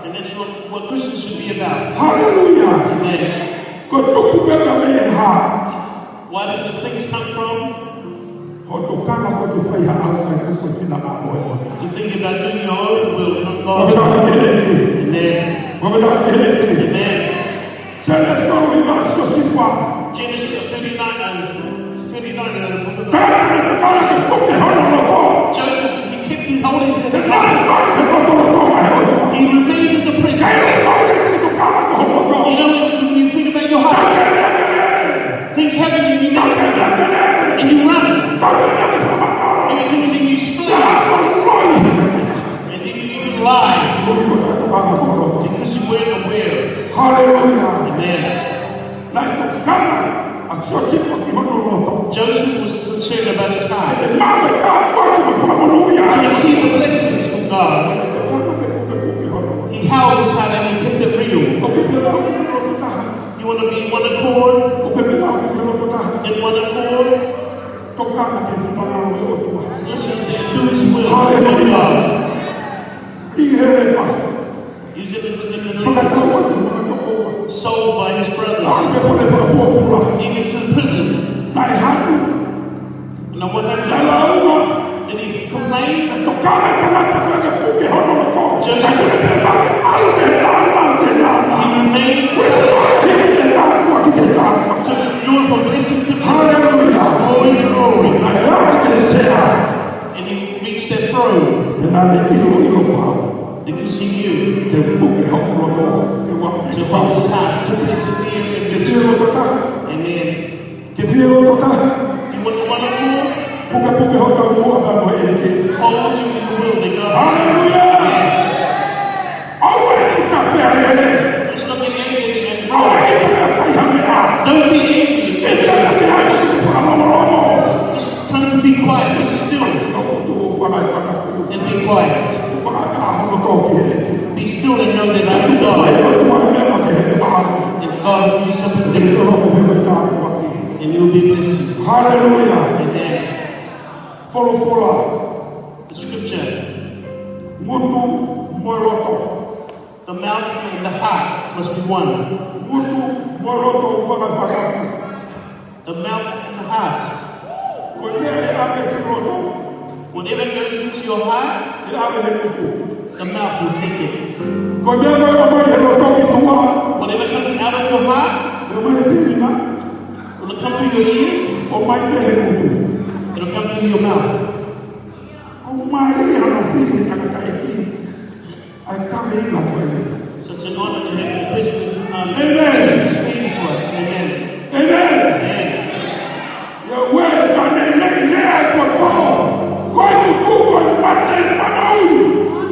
And that's what Christians should be about. Hallelujah. Amen. Why does the things come from? To think about doing your own will, not God's will. Amen. Amen. Genesis 39 and 39 in the book of Joseph, he kept holding his heart. He remained in the prison. You know, when you think about your heart, things happen and you know, and you run. And then you split. And then you even lie. Because you weren't aware. Hallelujah. Amen. Joseph was concerned about his heart. To receive the blessings from God. He held his heart and he kept it real. You want to be in one accord? In one accord? Listen to him, do his will. Hallelujah. Use it in the soul by Anche pure fra popula. even to the prison. Dai hanno. Now what happened? Dalla uno. Did he complain? E toccava e chiamata quella che hanno la cosa. Joseph, Alme l'alma. he remained to endure from blessing to blessing, Alleluia. glory to glory. La che sia. And he reached that throne E dalle io Paolo. because he knew Che buche hanno la cosa. E guarda. to hold his heart, to persevere in Che this. fiero totale. Amen. Che fiero totale. Do you want the one accord? Buche hota muoga no e. Hold you in the will that God has. Alleluia. Aumenta per Let's not get angry and wrong. aumenta per fai camminare. Don't be angry. E già che hai che fanno l'uomo. Just time to be quiet, be still, Tu guarda guarda qui. and be quiet. Guarda lo tocchi. Be still and know that I am Ma God, io tu guarda che va. and God will do something E different, lo come sta qui. and you will be blessed. Alleluia. Amen. Fola. The scripture, Mutu moloto. the mouth and the heart must be one. Mutu moloto ufaga. The mouth and the heart. Kwenye ame kiroto. Whatever goes into your heart, Ame mutu. the mouth will take it. Kwenye ame kiroto kitua. Whatever comes out of your heart, Ame tirina. will it come through your ears? O mai mutu. It'll come through your mouth. Maria no fili takakaiki. Akame ina kweli. So it's an honor to have the President Amen. Jesus speaking for us. Amen. Amen. Amen. Your word on the neck for God. Going to go on Martin Manaui.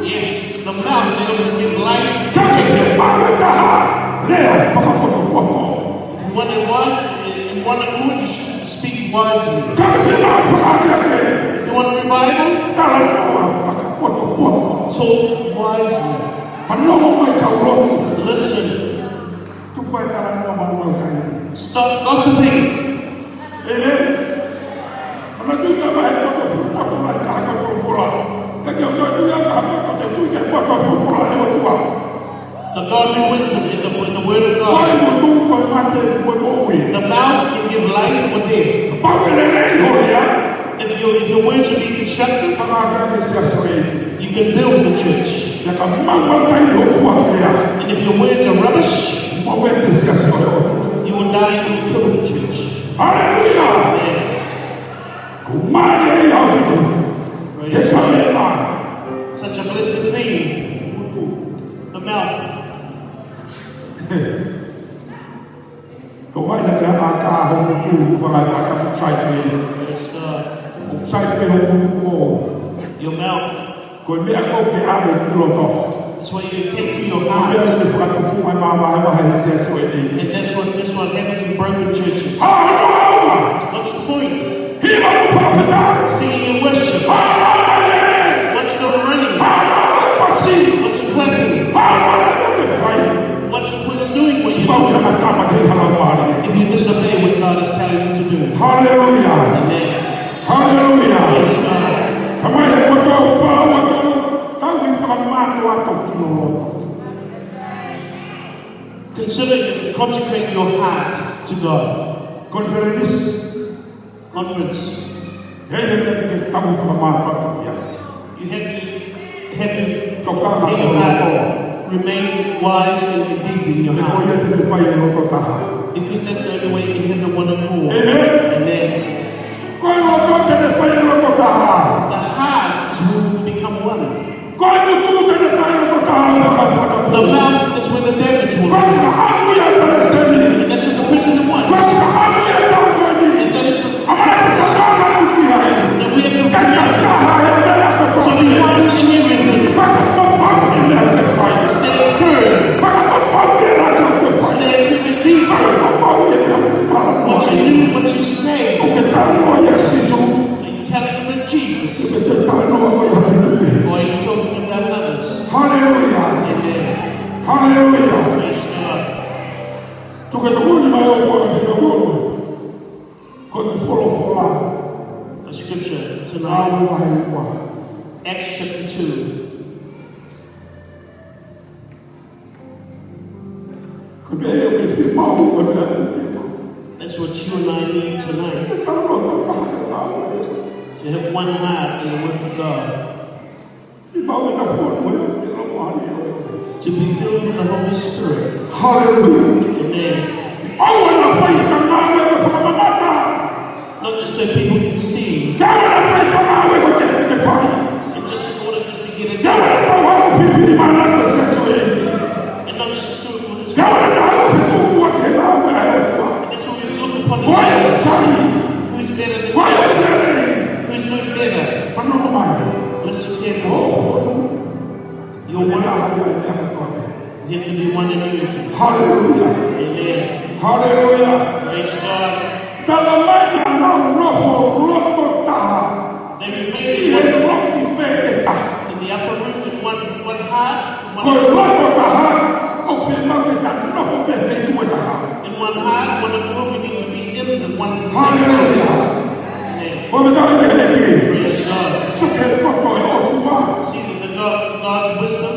Yes, the mouth may also give life. Kami si Marita. Lea pakapoto koto. If you want in one accord, you should speak wisely. Kami si Marita. If you want revival, Talanoa pakapoto koto. talk wisely. Fanongo mai kaulotu. Listen. Tupai talanoa mau kai. Stop gossiping. Amen. Unajua mai koto la kaka koto. Kaya unajua kama koto kuja koto leo tua. The godly wisdom in the word of Kwa God. mtu kwa mate wewe. The mouth can give life or death. Pawelele hoya. If your words are being constructive, you can build the church. And if your words are rubbish, you will die and will kill the church. Hallelujah! Praise God. Such a blessed thing. The mouth. Praise God. Your mouth. That's what you take to your heart. And that's what happens in broken churches. What's the point? Singing and worship. What's the running? What's the clapping? What's the point of doing what you're doing if you disobey what God is telling you to do? Hallelujah! Amen. Hallelujah! Praise God. Consider consecrating your heart to God. Conference. You have to take your heart, remain wise and deep in your heart. Because that's the only way you can have the one accord. Amen. The heart will become one. The mouth is where the damage will be. And that's what the president wants. And that is what and we have to so be one in everything. Stay firm. Stay firm and be firm. What you do, what you say. And you tell them about Jesus. Or you talking about others. Hallelujah! Amen. Hallelujah! Praise God. The scripture tonight, Acts chapter 2. Could be That's what you and I need tonight. To have one heart in the Word of God. To be filled with the Holy Spirit. Hallelujah. Amen. Not just so people can see. And just in order just to get it done. And not just spiritual. And that's what we look upon the who's better than who's no better. Listen carefully. Your one. You have to be one in everything. Hallelujah. Amen. Hallelujah. Praise God. They remain in the upper room with one heart. In one heart, one of them we need to be in the one of the same place. Praise God. See the God's wisdom.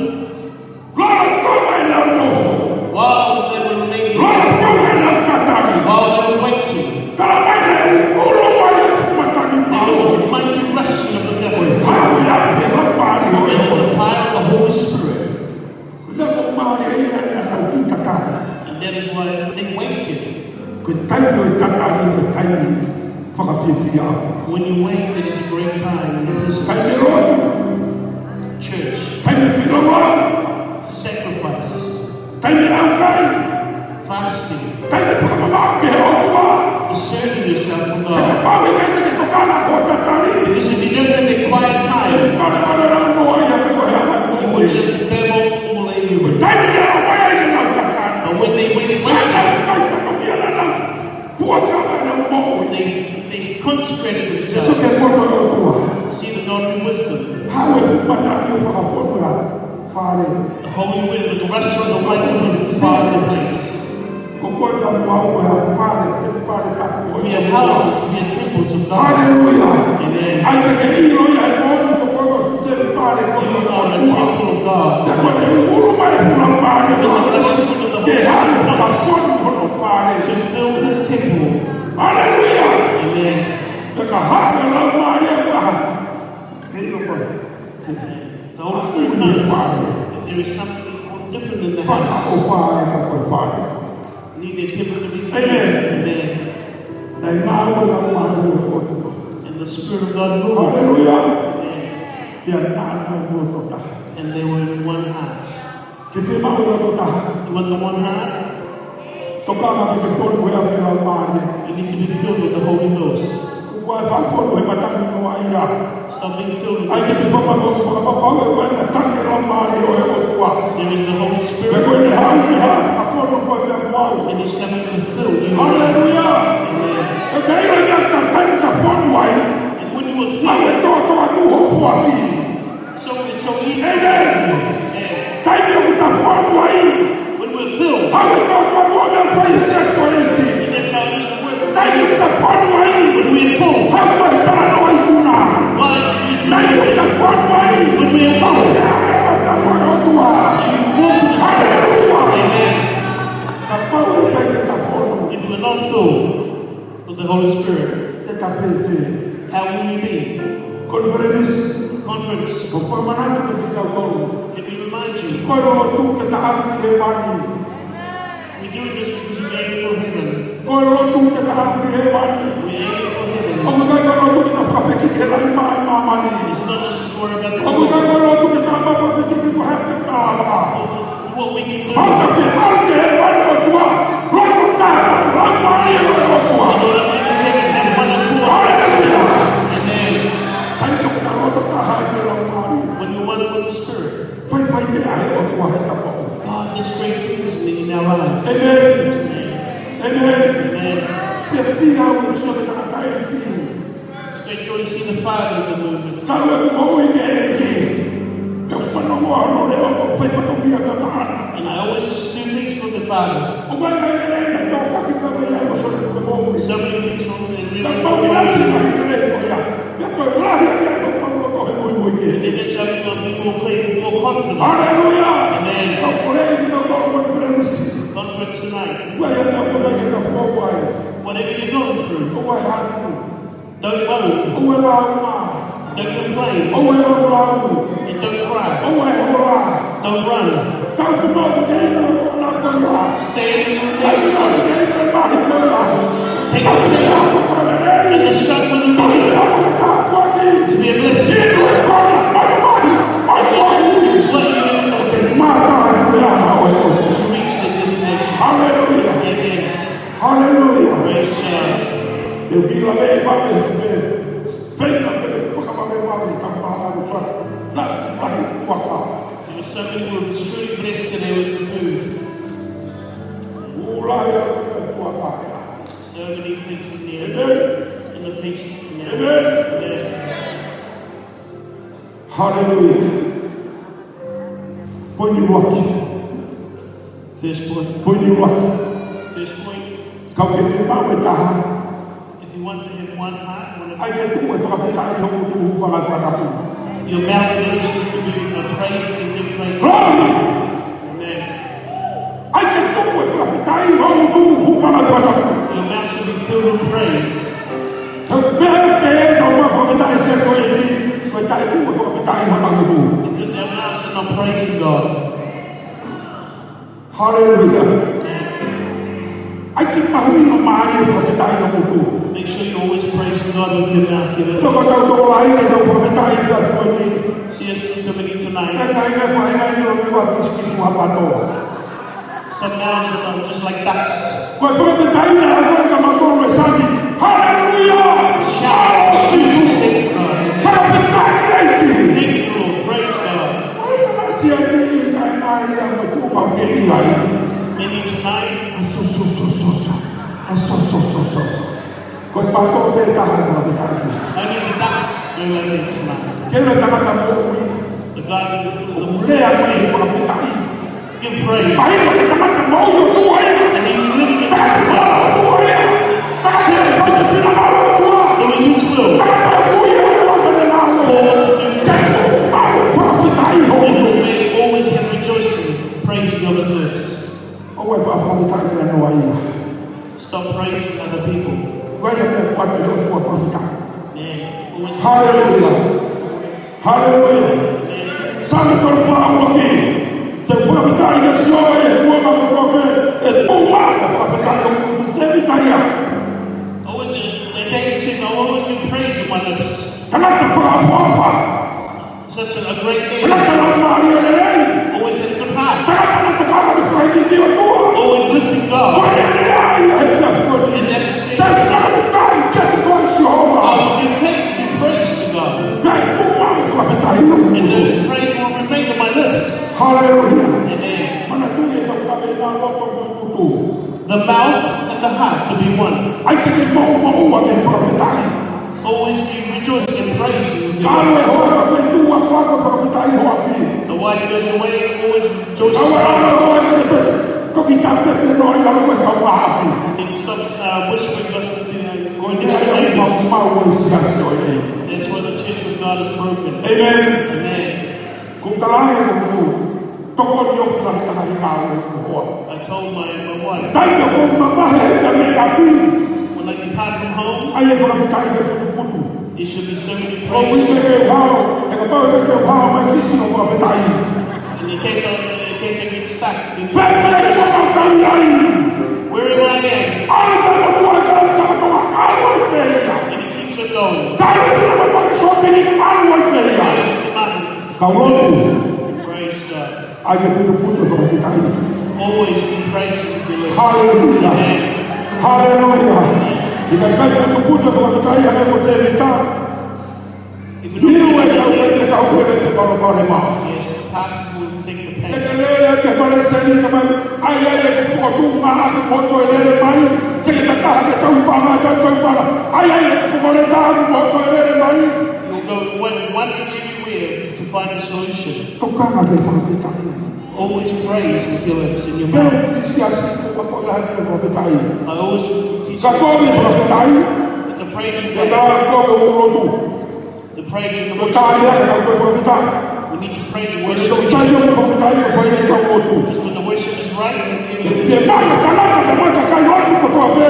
While they were remaining, while they were waiting, there was a mighty rushing of the destiny. And the fire of the Holy Spirit. And that is why they waited. When you wait, it is a great time in the prison. Church. Sacrifice. Fasting. Discerning yourself from God. Because if you never had the quiet time, you would just babble all everywhere. But when they waited, they consecrated themselves. See the godly wisdom. The Holy Wind, the rest of the mighty wind fire the place. We have houses, we have temples of God. Hallelujah. Amen. You are the temple of God. To fill this temple. Hallelujah. Amen. The Holy Spirit comes. There is something different in the house. Need the temple to be clean. Amen. And the Spirit of God moved. Hallelujah. And they were in one heart. With the one heart, you need to be filled with the Holy Ghost. Stop being filled with the Holy Ghost. There is the Holy Spirit. And He's coming to fill you. Hallelujah. Amen. And when you were filled, so easy. Amen. When we're filled, and that's how it is to work. When we're full, why is it when we're full, you walk in the Spirit. Amen. If we're not full with the Holy Spirit, how will we be? Conference. Let me remind you, we're doing this because we're aiming for heaven. We're aiming for heaven. It's not just for about the what we can do. In order to get heaven and one accord. Amen. When you want with the Spirit, God does great things in our lives. Amen. Amen. It's great joy to see the Father in the movement. And I always just do things for the Father. So many things for me. And that's how we will be more confident. Hallelujah. Amen. conference tonight, Where you never make it a forward. whatever you're going through, Oh, I have you. don't worry, Oh, I love don't complain, Oh, I love and don't cry, Oh, I love don't run. Don't come out the game. I'm not going to Stay in your I'm place. not the game. I'm not going to Take a place in the struggle and the to be a blessing. What you to reach the destination. Hallelujah. Amen. Hallelujah. Praise God. Eu vi lá bem, vai ver. Vem lá bem, fica para ver, vai ver, tá lá no chão. Lá, vai, com a cara. There were so many who were truly blessed today with the food. Lá, com a cara. So many things in the Amen. in the feast. Amen. Amen. Hallelujah. Põe de aqui. First point. Põe de aqui. First point. Calque final vai estar. If you want to hit one heart, Aí é tu vai ficar aí, eu vou falar para tu. your mouth lips to be a praise and give praise. Glória! Amen. Aí é tu vai ficar aí, eu vou falar para tu. Your mouth should be filled with praise. Eu pego uma faculdade de sessão aqui, vai estar aí, eu vou ficar aí, vai tu. Because our mouths are not praising God. Hallelujah. Aí que barulho no mar, eu vou ficar aí, eu vou. Make sure you're always praising God with your mouth. Your Só lips. que eu estou lá e eu vou ficar aí, eu vou aqui. See us so many tonight. Some mouths are just like ducks. Shout, sing God. Thank you, Lord. Praise God. Maybe tonight, only the ducks are living tonight. The God who give praise. And He's living in His doing His will. And we may always have rejoicing, praising of His lips. Stop praising other people. Yeah, always Hallelujah. Hallelujah. yeah. Sabe quando fala aqui? Tem uma vitória que o Senhor é uma é uma deve estar aí. Always, David said, I'll always be praising my lips. Cannot falar Such a great day. Cannot Maria Helene. Always has a good heart. Cannot falar de frente de tua. Always lifting God. Olha ele aí, And that's it. Tem que I will give thanks and praise to God. And those praise will remain on my lips. Hallelujah. Amen. Mana tu ye tak kami nak waktu tu. The mouth and the heart to be one. Ai kita mau waktu profetai. Always be rejoicing and praising with Kalau God. orang tu waktu profetai waktu. The wife goes away, always rejoicing and Awak praising. kau kita terkenal yang kau tahu apa. He stops whispering gospel to going to Dia sleep. mau sia-sia ini. That's why the church of God is broken. Amen. Amen. Kung talahe ko tokon yo fla ta ikaw ko. I told my wife, Tayo kung mamahe kami tapi when I depart from home, ay profetai de putu. there should be so many Kau praise. wis ke pao, e ka pao mai kisi no profetai. And in case I get stuck, Pepe ko kami ai. wherever I am, Ai ka tua ai pe. and it keeps on going. Tayo ko ko shopping ai pe. Praise the mountains. Kamu Praise God. ay putu profetai. Always be praising with your lips. Hallelujah. Amen. Hallelujah. Jika kau putu profetai ay mo te vita. If you Viu don't e kau te kau te para ma. yes, the pastors will take the pain. Tekelele ke Palestina kama ayale ke fotu mara ke foto ele mai ke ta ke tau para ayale ke foto ta foto ele mai You'll go wondering everywhere to find a solution. to kama ke profeta Always praise with your lips in your ke mouth. disia siku ko la ke profeta I always teach ka to ni profeta that the praise is ke God. da ko ko tu The praise and the ko worship. ta ya ke profeta We need to praise and ko worship. to sa yo profeta ko fa ni ka ko tu Because when the worship is right, and E te mama talaka te maka kai hotu ko toa pe.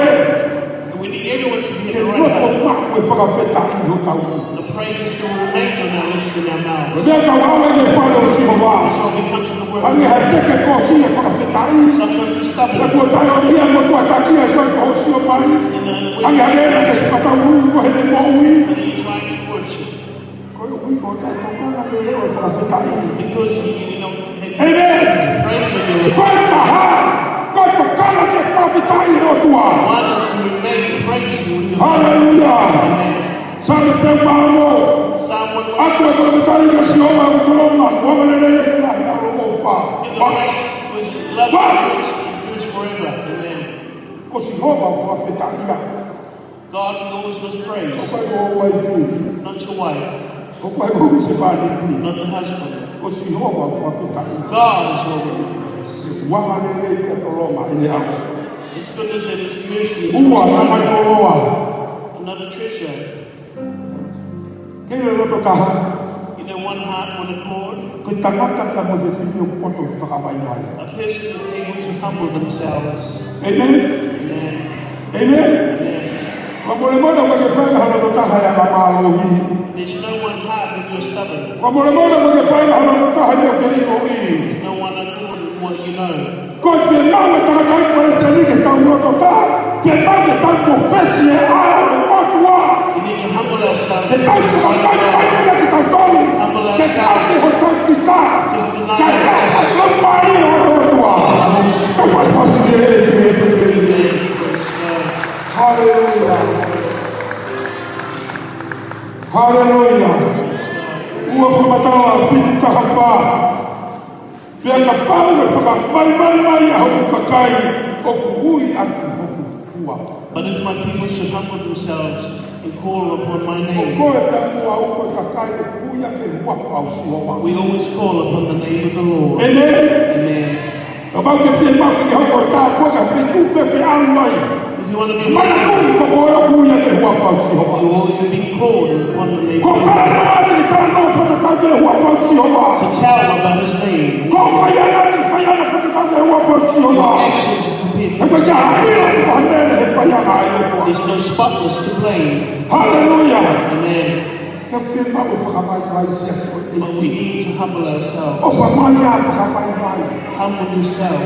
And we need everyone to be Ke in the no right ko hand. maku e whakawheta i ho tau. The praises still remain on our lips and our mouths. Rebea ka wawe ke whare o si hoa. So we come to the word. Ange hai teke ko si e whakawheta i. Sometimes we're Na stubborn. kua tai o ria mo kua takia e soi ko si o mai. Ange hai rea ke whakau uru ko he te mo ui. When you're trying to worship. Ko e ui ko tai ko kona ke reo e whakawheta i. Because you know, Amen. praise of your Ko e taha. Ko e ko kala ke whakawheta i o tua. want us to remain and praise you with your mouth. Hallelujah. Amen. Sabe te mano. Psalm 116. Atu e whakawheta i ke si o ma ukolona. Wamanere e ke lahi aro o wha. Give the praise was love and endures forever. Amen. Ko si hova o whakawheta i a. God always was O praised, kai o wai fui. not your wife, O kai o se pāne ki. not the husband. Ko si hova o whakawheta i. God is what we praise. Wamanere e ke toloma e le ao. His goodness and His mercy. Ua na mai toloa. Another treasure. Ke le roto kaha. You know, one heart, one accord. Ko tamata ta mo te whini o poto whakawai mai. A person is able to humble themselves. Amen. Amen. Amen. Amen. Wa mole mole mo ke whainga hana no taha ya ma malo hi. There's no one heart when you're stubborn. Wa mole mole mo ke whainga hana no taha ya ke ino i. There's no one accord in what you know. Ko te mawe taka kai mo te ni ke tau roto ta. Te mawe tau mo fesi e a o tua. We need to humble ourselves. Te tau te makai mai ia ke tau tolu. Te tau te ho tau pita. Ka ia a tau mai o tua. Ka wai pasi e e e e. Hallelujah. Hallelujah. Ua whamatawa whitu taha pā. Pea ka pau e whakamai a hoku kakai o kuhui atu hoku kua. But if my people should humble themselves and call upon my O name, koe te mua uko kakai o kuhui ake wapa o sihoa. we always call upon the name of the Lord. Amen. Amen. Ka mau te whie mau ki hoko tā kua ka whitu pepe au mai. If you want to be Mana blessed, kuri ko koe o kuhui ake wapa o sihoa. you will be called upon the name Ko of the kara Lord. noa te tāno whatatau te wapa o sihoa. To tell about His name, Ko whaiana whatatau te wapa o your sihoa. actions compared E to koe His ka name. hapira ki whanere he whaiana e o kua. There's no spotless to blame. Hallelujah. Amen. Ka whie mau e whakamai mai sia so e But we ki. need to humble ourselves. O whamai a whakamai mai. Humble yourself.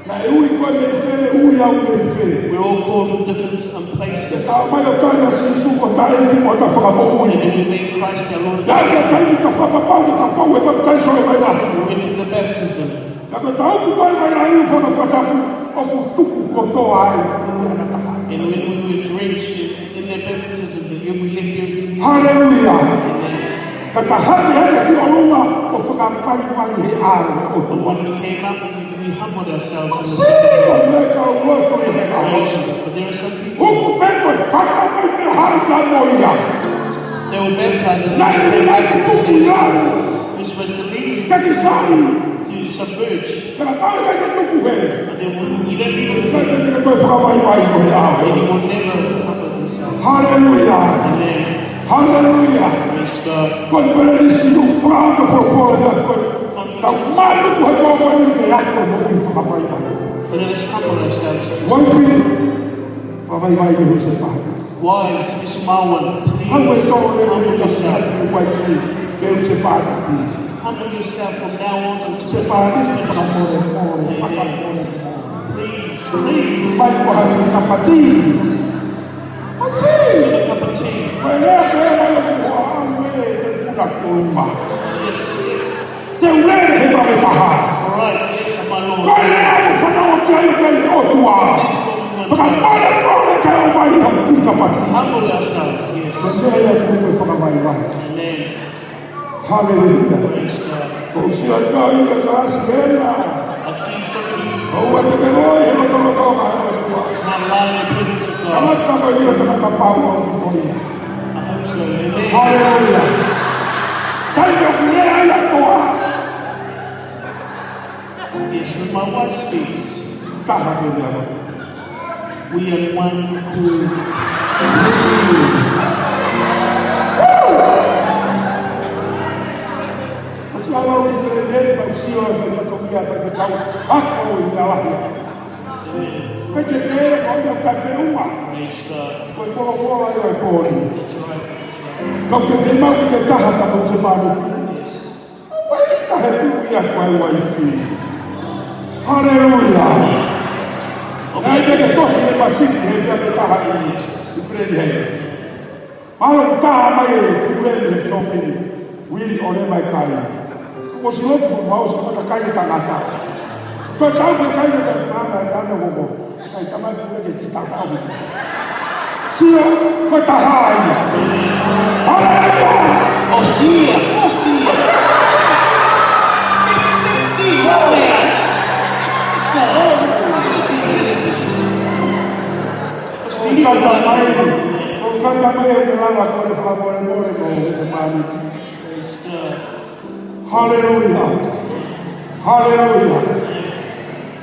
Na e ui koe me whele, ui au me whele. We're all called from different places. Ka mai o tāna sisu o tā e ni o tā whakamo ui. And then we make Christ our Lord. Ka e kai ni ka whakapau ki ta whau e baptaiso e mai la. We went through the baptism. Ka koe ta hoku mai mai a iu whakapatapu o ku tuku kotoa ai. And when we were drenched in their baptism, we left everything. Hallelujah. Amen. Ka ta hane hane ki o lunga o whakapai mai he aare o But tua. when we came up, we humbled ourselves in the Siko me ka uoto i he aare. situation. But there are some people, Huku peko e whakamai me hari ka moia. they were baptized and Nai they ni came nai back ki with the tuku same. iau. We're supposed to lead Ka ki sani. to submerge. Ka na pao ka ki tuku he. But then you don't need Ka to ki koe whakamai mai ko he aare. and you will never humble themselves. Hallelujah. Amen. Hallelujah. Praise God. Con verisi un prato per fuori da quel. Da un mano puoi muovere che altro non mi fa mai mai. But let us humble ourselves. Vuoi finire? Fa mai mai che non si fa. Wives, this small one, Ma please questo humble è yourself. che vuoi finire. Che non si fa di ti. Humble yourself from now on until Si fa di ti fa amore, amore, fa amore. please, please, Vai qua di capatini. Ma sì! get a cup of tea. Ma è una colomba. Yes, yes. Te un lere che va a pagare. All right, yes, my Lord. Vogliamo fare un occhiaio per il tua. That's what we want to do. Famare fuori che non vai a un capatino. Humble ourselves, yes. Bandera ya Mungu faka mai mai. Amen. Hallelujah. Praise God. Usiwa kwa hiyo klasi bela. I see somebody Au atekero hiyo tolo toka hiyo kwa. not lying in the presence of Kama God. kama hiyo tunataka pauo kutoia. I hope so. Amen. Hallelujah. Kayo kulea ya toa. Yes, when my wife speaks, Taha bela. we are one cool. Usiwa kwa hiyo kwa sio kwa kutoia kwa kau. Hapo ndio wapi. Kete kere kwa mea kateruma. Praise God. Koe whorofora i oi kōri. That's right. Kau ke whemau i te taha tamu te māniti. Yes. Wai tahe tuki a koe wai whi. Hallelujah. Nai te ke tosi e masiki he kia te taha i preni hei. Malo taha mai e kureni he tōpini. Wili o re mai kai. Ko si lopu fu mau sa mata kai e tangata. Koe tau ke kai e te mana e ana wogo. Kai tamai pule ke ki takawi. Sia, koe taha ia. Hallelujah. Oh, see ya. Oh, see ya. Let's see. Oh, yeah. Hallelujah. Hallelujah.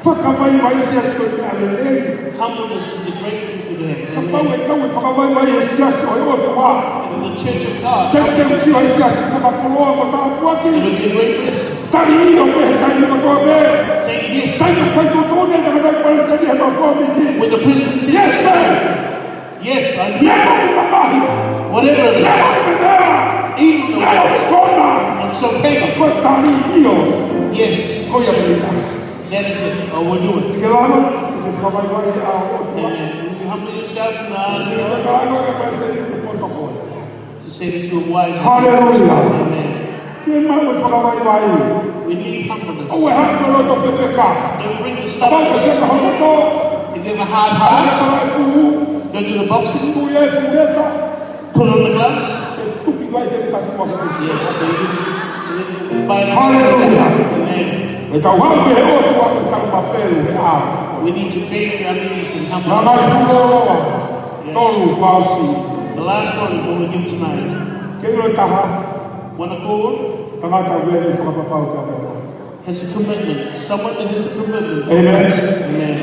Whakamai mai sia skoe alelei. Humbleness is a great thing to do. Kapau e kau e whakamai mai sia skoe o te wā. In the church of God, Te usi mai sia whakapuloa ko tā puati. it will be a great blessing. Tari i o me he tai ni kotoa me. Saying yes. Tai o kai to tōne ka kai pai sa ni he kotoa miki. When the prison says Yes, sir. yes, I Leko i mamahi. whatever it Leko is, i medera. even the Leko i worst, kona. and so payment. Koe tari i o. Yes, Koe a meita. that is it. Oh, we'll do it. Ke lano, ke whakamai mai a o tua. Amen. When you humble yourself in the honor Ke of God, lano ke pai sa ni te poto koe. to say that you are wise. Hallelujah. Amen. Ke mau e whakamai mai. We need humbleness. Au e hako roto whewheka. Don't bring the Abau ke stuff. seka hokoto. If you have a hard Ake heart, sara e kuhu. go to the boxing, Kuhu e fuheta. put on the gloves. E tuki vai te tatu waka. Yes, so you by the Hallelujah. Amen. E tau hau ke he o tua ke tau mapelu e a. We need to beg our knees and Nā humble. mai fuhoroa. Tolu whausi. The last one is what we do tonight. Ke ilo taha. One accord Tangata wea ni whakapapau ka mea. has a commitment. Someone that has a commitment. Amen. Amen.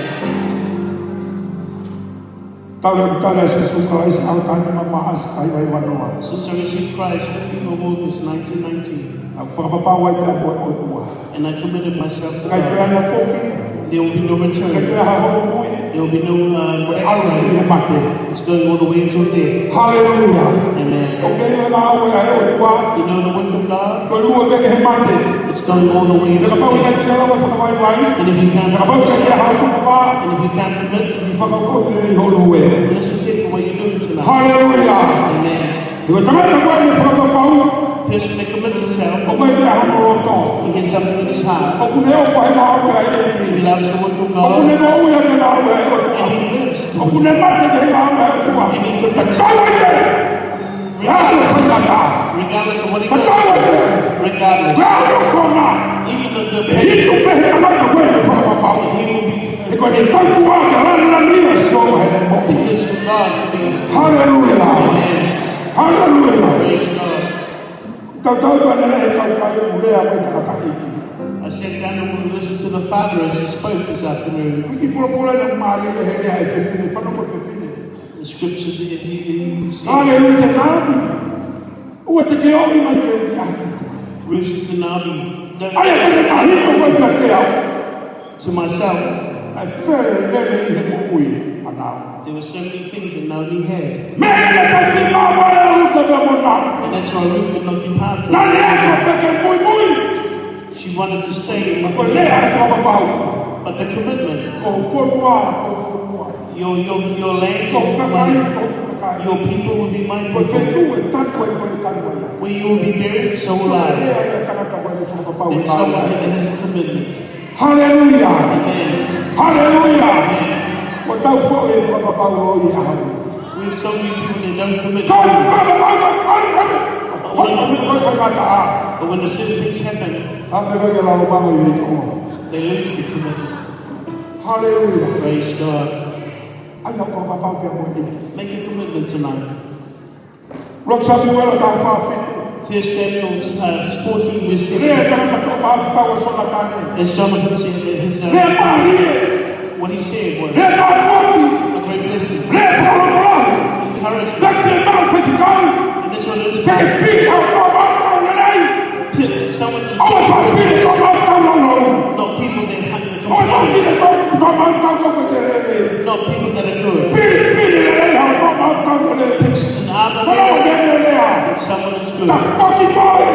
Tau le kutana e se suka e se au tani mamaas ai vai wanoa. Since I received Christ 15 of August 1919, Au whakapapau ai pia po o tua. and I committed myself to Kai God, pia na whoki. there will be no Kai return. pia ha hono mui. There will be no Au ni backsliding. he mate. It's going all the way until death. Hallelujah. Amen. O ke ilo na au e ai o tua. You know the work of God? Ko lua te ke he mate. It's going all the way Te until kapau i death. kai tina lawa whakamai mai. And if you Te kapau can't, i kai hau tupa. and if you can't commit, I whakakoti i holo e. listen to what you're doing tonight. Hallelujah. Amen. Iwa tamata koe ni whakapapau. Person that commits himself, O mai mea hano roto. he has something in his heart. O kune o whahe maa ua e He ni. loves the work of O kune God, mo ua ni na ua e o tua. and he lives. O kune mate te maa ua e o tua. And he E commits, taua e. Rāu whakata. regardless of what he E taua does. e. Regardless. Rāu kona. Even the E hitu pehe tamata koe ni whakapapau. he will be E koe ni tauku a ke rana ni e so he ne moku. because for God to be. Hallelujah. Amen. Hallelujah. Praise God. Tau tau ka nere e tau kai o mulea mai takataki. I sat down and we listened to the Father as he spoke this afternoon. Kuki pura na maari e he ea e te whine. Whana mo te whine. The scriptures that he said, Hallelujah. Nāmi. Ua te ke omi mai te ui aki. Ruth to Nabi, Ai e kone ahiko mai ka te au. to myself, Ai where nere i he kukui anau. there were so many things that Nabi had. Me e ka te mawa e uta ka mona. And that's why Ruth could not depart from Nani e ka it. peke mui mui. She wanted to stay, Ko lea e whakapau. but the commitment, Ko whorua, ko whorua. your land, Ko will be kakai, mine. ko kakai. Your people will be my Ko people. whetu e taku e koe taku e. Where you will be buried, so will Lea I. e kanata koe ni whakapau e And someone tāua. that has a commitment. Hallelujah. Amen. Hallelujah. Ko tau fo e whakapau o i ahau. We have so many people that don't commit. Ko koe whai mata a. But when the certain things happen, Hape koe la o mango i me kongo. they lose the commitment. Hallelujah. Praise God. Ai hau whakapau kia mo i. Make a commitment tonight. Rock Samuel ta whawhitu. 1 Samuel 14 verse Rea 7. kanata ko maafutau o sona tane. As Jonathan said, that his, Rea maari e. what he said was Rea tāpuati. a great blessing. Rea whakapau. Encouragement. Dake mau whitikau. And this one is Take a speak out of maafutau nenei. someone to Awa whawhine ko maafutau nono. not people that have to Awa complain. whawhine ko maafutau ko te rea. not people that are good. Pili hau no mautangale. And I'm Kalau not dia lea. someone that's good. Tak pagi koe.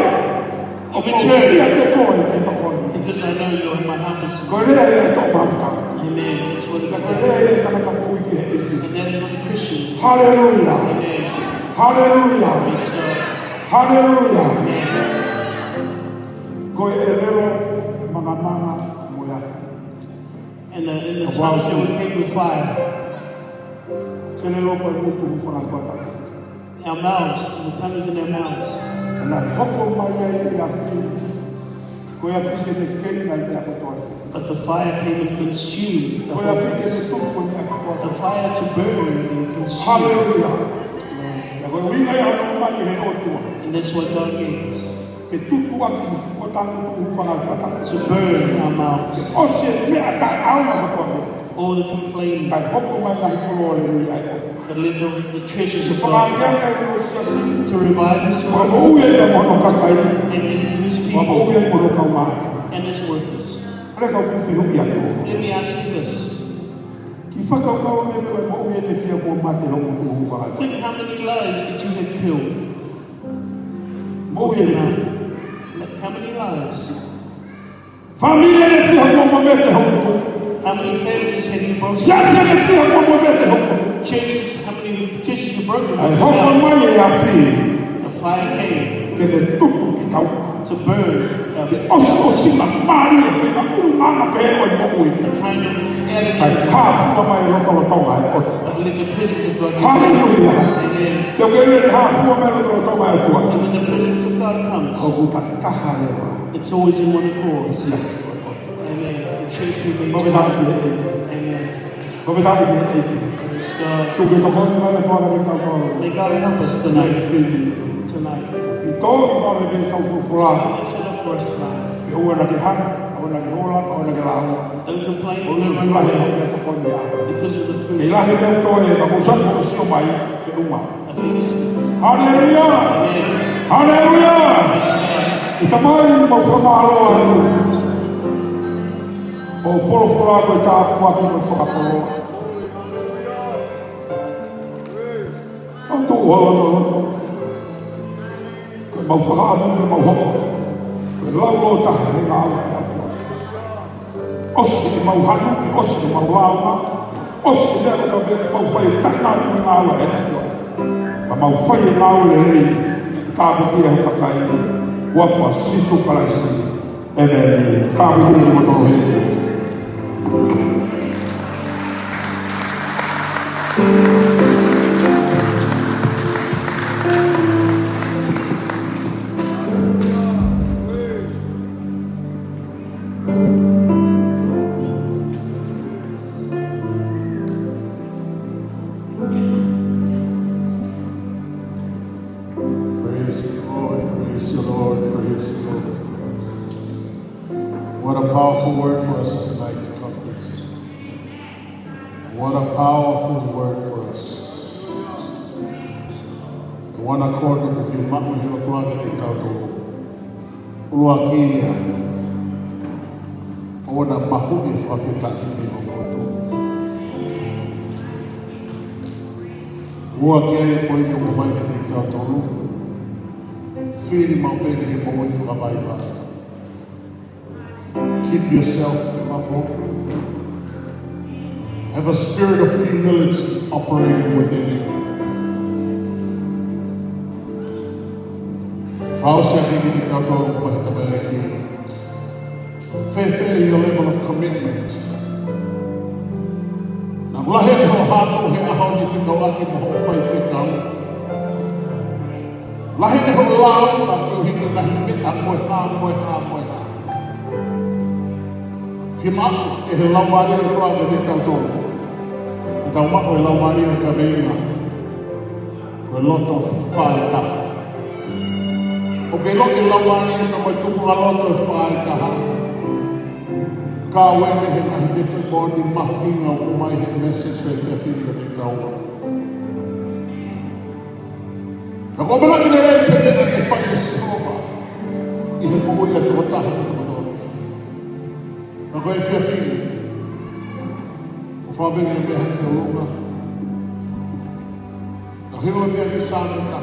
In return, Dia te koe te tokoni. because I know you're in my house. Koe lea ia tok mautang. Amen. That's what the Koe lea ia kana kapui ki he iti. and that is what the Christian. Hallelujah. Amen. Hallelujah. Praise God. Hallelujah. Amen. Koe e lero mga mana mo ia. And in the tongues that were made with fire, Ke lero koe mutu whanga kota. our mouths, the tongue is in their mouths. Nā hoko mai ai ia whiu. Koe a whike te keina i a kotoa. But the fire came and consumed the Koe a whole whike te place. tuko ni a kotoa. The fire to burn and consume. Hallelujah. Amen. Ia koe winga ia no mai he otua. And that's what God gave us. Ke tutu aki o tangu tuku whanga kota. To burn our mouths. O se mea ta auna kotoa me. All the complaining. Kai hoko mai nā hikolo o le ri ai o. But let the treasures of Whanga God ia kai o sia si. to revive His Wa work mo ue ia mono kakai. and in His Wa mo people ue mono kauma. and His workers. Are kau kuwhi huki atu. Let me ask you this. Ki whakakau me me mo ue te whia mo mate hongo tu hu whanga. Think how many lives that you have killed. Mo ue te How many lives? Familia le whia mo mo me te hongo tu. How many families have you broken? Siasa le whia mo mo me te hongo tu. Churches, how many churches are broken? Ai hoko mai e a whi. The fire came Ke le tuku ki tau. to burn Ke the oso o sima mari e ke na uru mana pe e mo ui. kind of Kai attitude kā fua mai roto o tonga e oto. of let the presence of God. Hallelujah. Amen. Te ke le ha fua mai roto o tonga e tua. And when the presence of God comes, Ko uta taha le wa. it's always in one accord. Isia. Amen. The church will Mo be. me tahi e e. Amen. Mo me tahi e e. Praise God. Tu ke tohoni mai le whanga le kau kau. May God help us Nai tonight. whini. Tonight. I tōi whanga le kau fufura. Let's set up for us tonight. Ke ua na ke hana, ua na ke hola, ua na ke laua. Don't complain O or le don't lahi complain o le tokoni a. because of the Ke food. lahi leo toi e ka kusako o sio mai, ke uma. I think it's Hallelujah! Amen. Hallelujah! Praise God. I tamai mo whamahalo anu. O wholofora koe tā kuaki mo whakaporoa. Antu o ono. Koe mau whakaamu me mau hoko. Koe lau o taha he ngā awa e awhua. Osi e mau hanu, ki osi e mau launa. Osi e leo me mau whai taka i ngā awa e awhua. Ka mau whai e ngā awa le rei. Kāpu ki e hukakai. Wapua sisu kalaisi. E me ni. Kāpu ki e motono hei. Praise the Lord, praise the Lord, praise the Lord. What a powerful word for us tonight to conference. What a powerful word for us. The one according with you, Mamu Hirotuaga te Kauto. Uruakia. Ona mahuhi whakita i Hokotu. Uruakia e koe no kumai te Kauto. Feel my baby boy for a Keep yourself humble. Have a spirit of humility operating within you. If I was saying you can go with the baby, faith your level of commitment. Now, go ahead and hold on how you think about it, the whole faith down. Lahi te ho lau, ta tau hika lahi mita moe ha. Ki mako e he lau maria e kua ka te kautoro. I tau mako e lau maria e ka veinga. Ko e loto whae taha. O ke loto e lau maria ka mai tuku a loto e whae taha. Ka wene he mahi te whekoni mahinga o kumai he message e te whika te kaua. Na ko mana kina rei te tena e whai e sinova i he kumu i a te wataha te kamadoro. Na ko e whia whini. O Fabi ng biyahe ng lupa. Kahiro biyahe sa amin ka.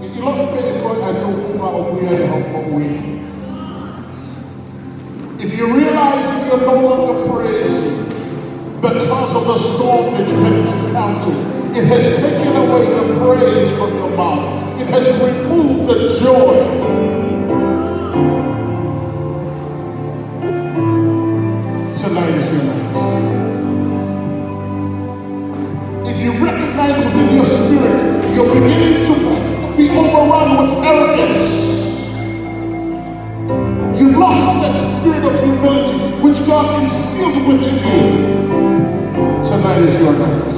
Ilang ko ano kung uwi ay uwi. If you realize that you're no longer praising because of the storm that you have encountered, it has taken away the praise from your mouth. It has removed the joy. Tonight is your night. If you recognize within your spirit, you're beginning to be overrun with arrogance. You've lost that spirit of humility which God instilled within you. Tonight is your night.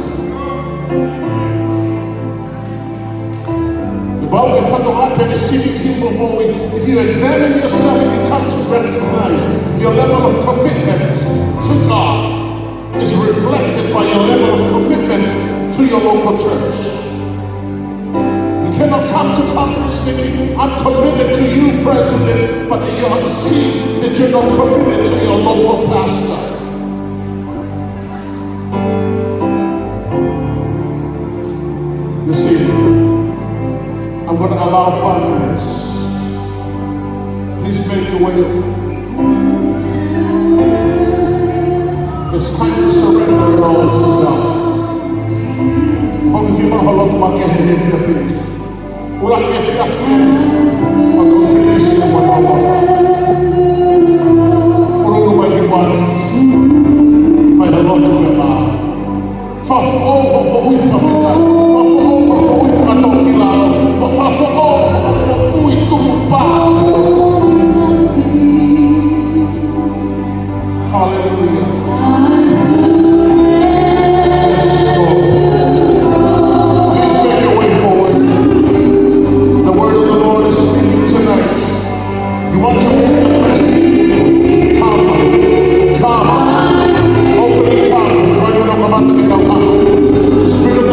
The Bible is not to see people moving. If you examine yourself and you come to recognize your level of commitment to God is reflected by your level of commitment to your local church. You cannot come to conference thinking, I'm committed to you, President, but you have seen that you're not committed to your local pastor. You see, I'm going to allow 5 minutes. Please make your way. It's time to surrender it all to God. Onde firma rolou uma guerra de filho. Por aqui é filha a conferência uma nova. Por um vai de guardas. Faz a nota do levar. Faz o isso Hallelujah. The Spirit of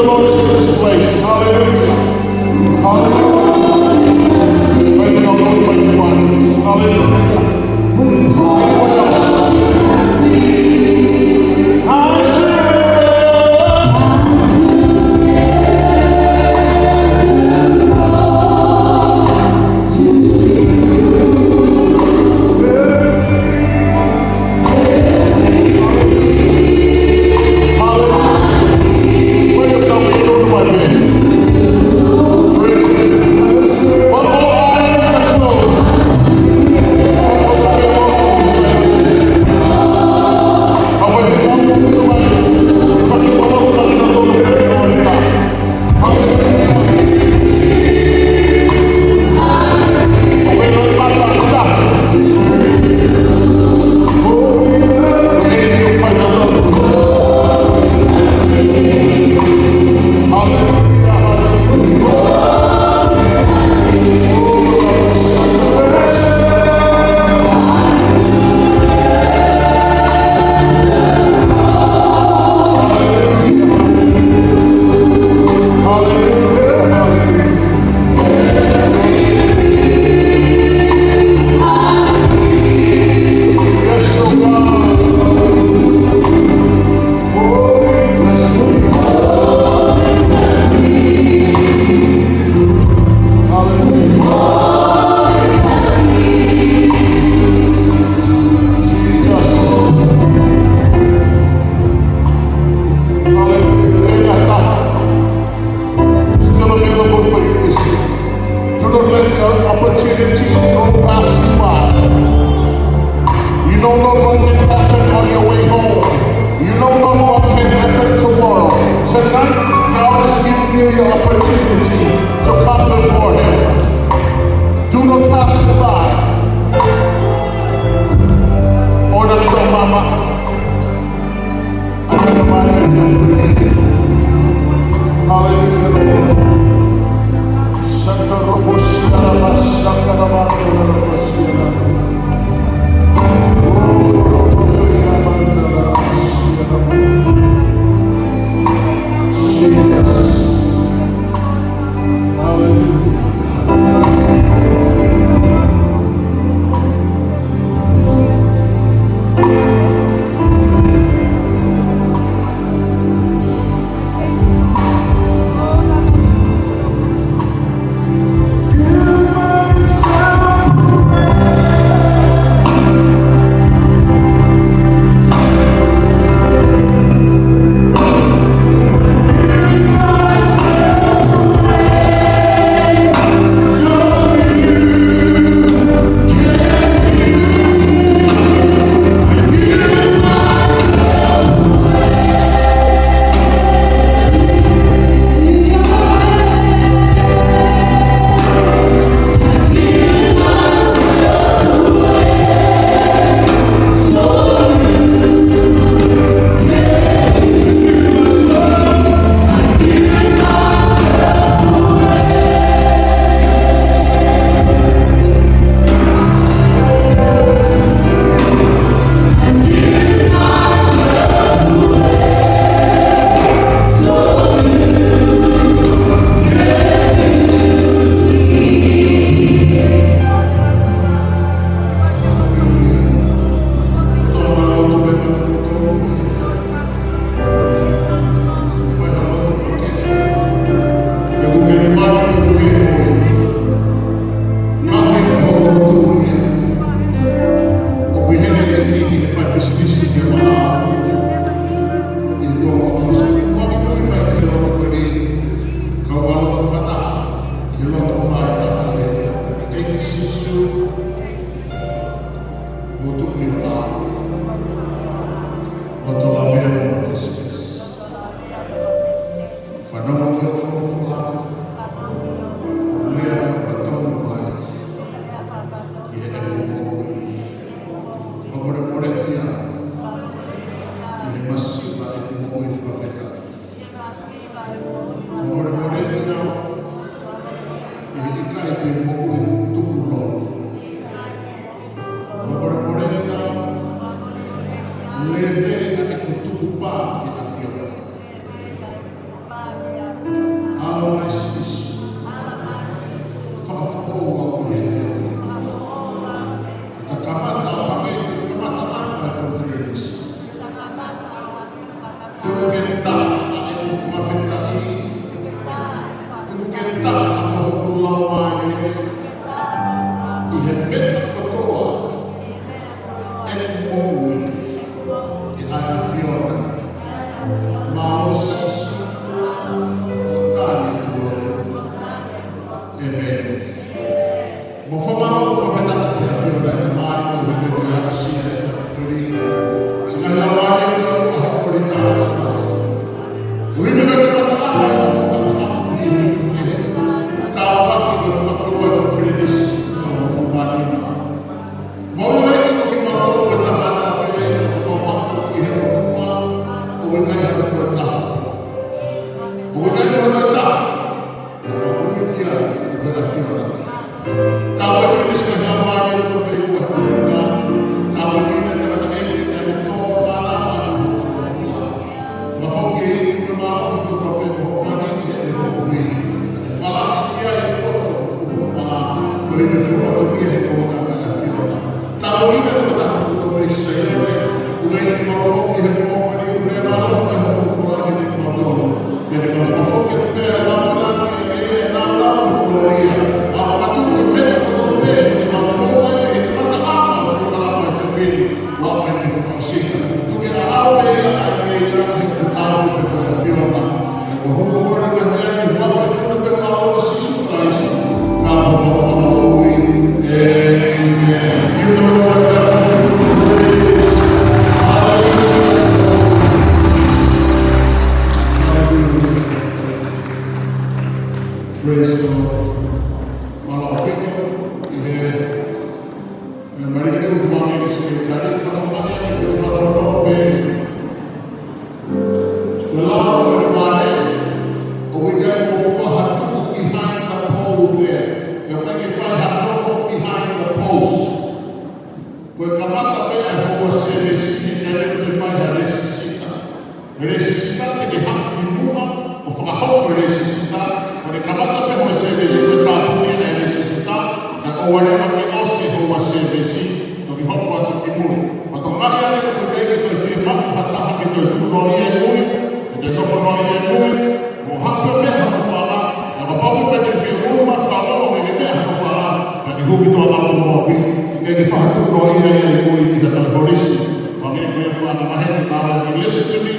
Listen to me.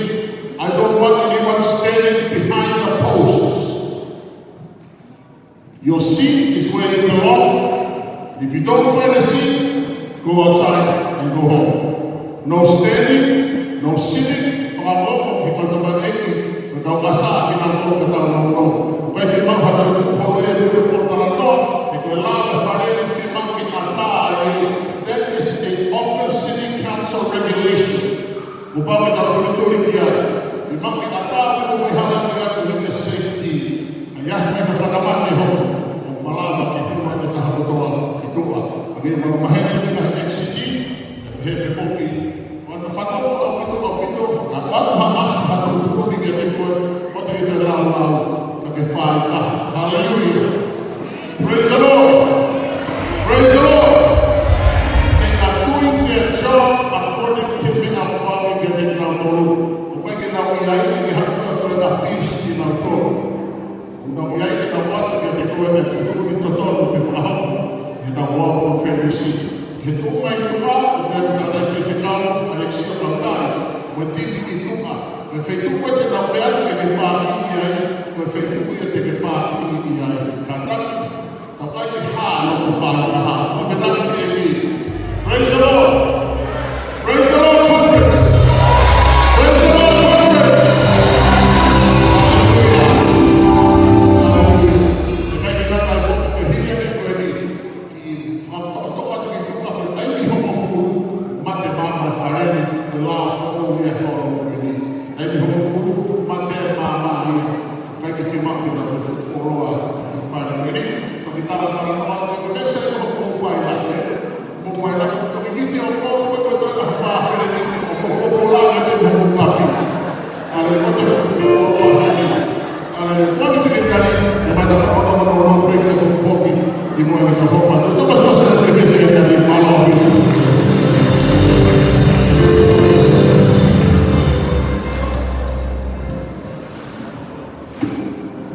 I don't want anyone standing behind the posts. Your seat is where you belong. If you don't find a seat, go outside and go home. No standing, no sitting. That is an open city council regulation. Upama tatuloy dia. Memang kita tahu hal yang kita safety. Ayah saya bersama dia. Malah kita mau kita berdoa itu. Bagi memahamin kita safety. Hebat foki. Waktu fatwa itu apa hamas satu itu digerakkan pada dalam kefaita. Haleluya. Praise the Lord. Praise the Lord. They are doing their job according to the law. Getting down the road. Upaya kita wilayah ini harus ada peace di dalam. Untuk wilayah kita buat kita itu total berfaham. Kita buat konferensi. Itu umai juga dan kita sertifikat eleksi lokal. Penting itu kan. Efektif kita bayar ke parti ini. Efektif kita ke parti ini. Kata apa yang hal berfaham. Kita ini. Praise the Lord. Praise the Lord. Kita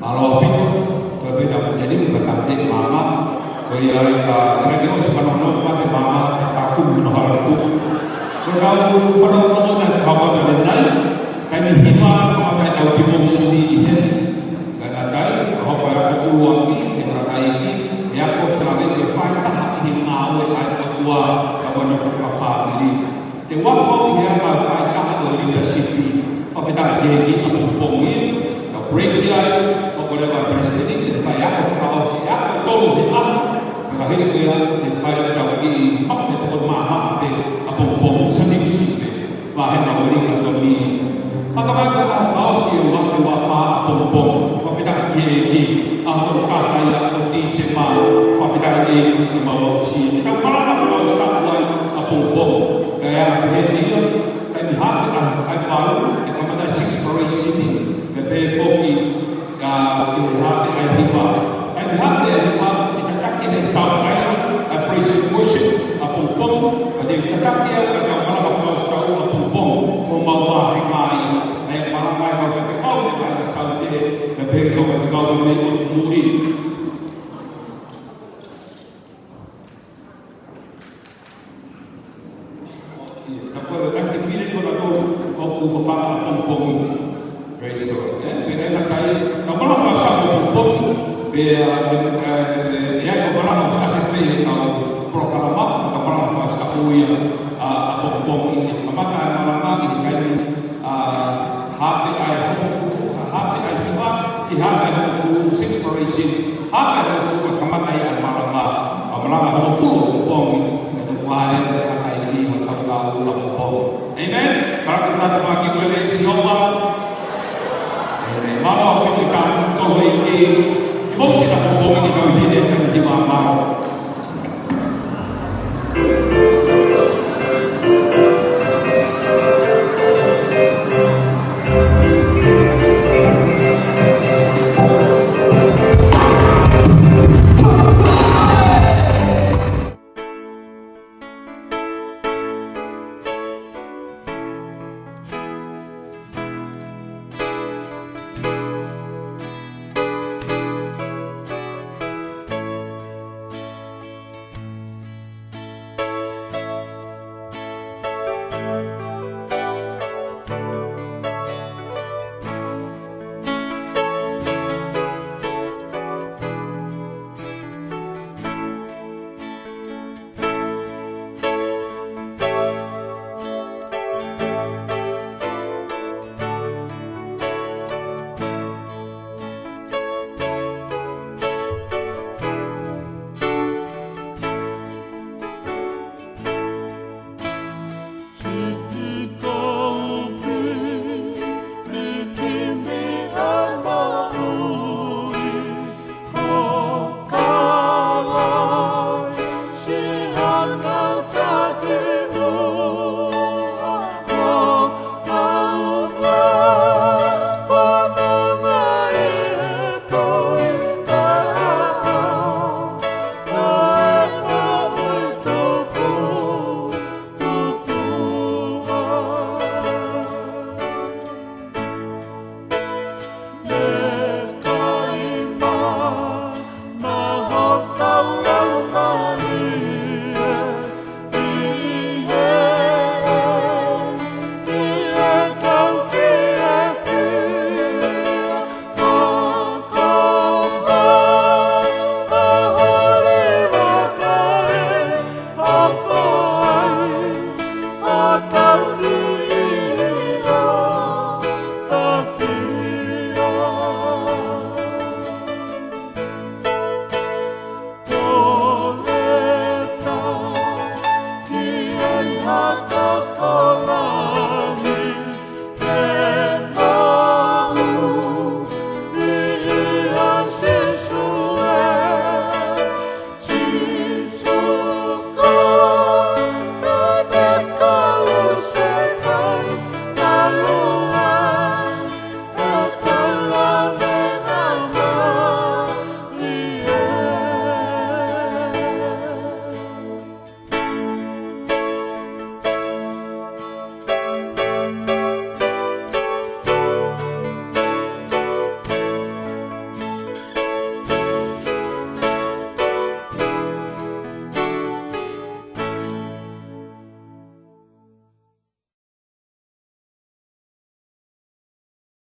Alo pito, ko be da jadi berkate mama, ko ya ka lagi o sa panono pa de mama ta ku no hala tu. Ko ka u fano no na sa ba da dai, kami hima ko ka au ti mo sini ihe. Kana dai ko pa ra ko uang ki, e ra dai ki, ya ko fra be ke fa ta ha hima o ai ko tua ka bono fa family. Te wa ko ia ma fa ta ko leadership fa feta ke ki a pongi, ka break dia Kolega presiden itu saya kalau saya tahu dia terakhir dia saya tahu di apa itu mama itu apa sendiri sih bahkan awalnya kalau ni kata mereka kalau sih waktu wafat apa kita kiai atau kata yang penting semua kita ini mau sih kita malah kalau start apa kayak dia kan hafal baru kita pada six exploration lebih fokus hafi al-hikmah. Dan hafi al-hikmah ditetapkan di South Island, praise and worship, apung-pung, dan ditetapkan pada malam Faustau apung-pung, membawa hikmah ayat malam ayat kau pada South Island, dan kau murid. Apa nanti filem kalau kau faham apung-pung, praise the Lord. Bila kai kamala fasa pun ya kamala fasa play kau proklama kamala fasa uya pom ini kamata kamala ini kai hafi ai hima ki hafi ai six exploration hafi ai kamata ya kamala hofu pom itu fly kai ini makau pom amen kalau kita bagi boleh siapa Mama kita kau ini, ibu sudah berbohong ini kau ini dan di mama.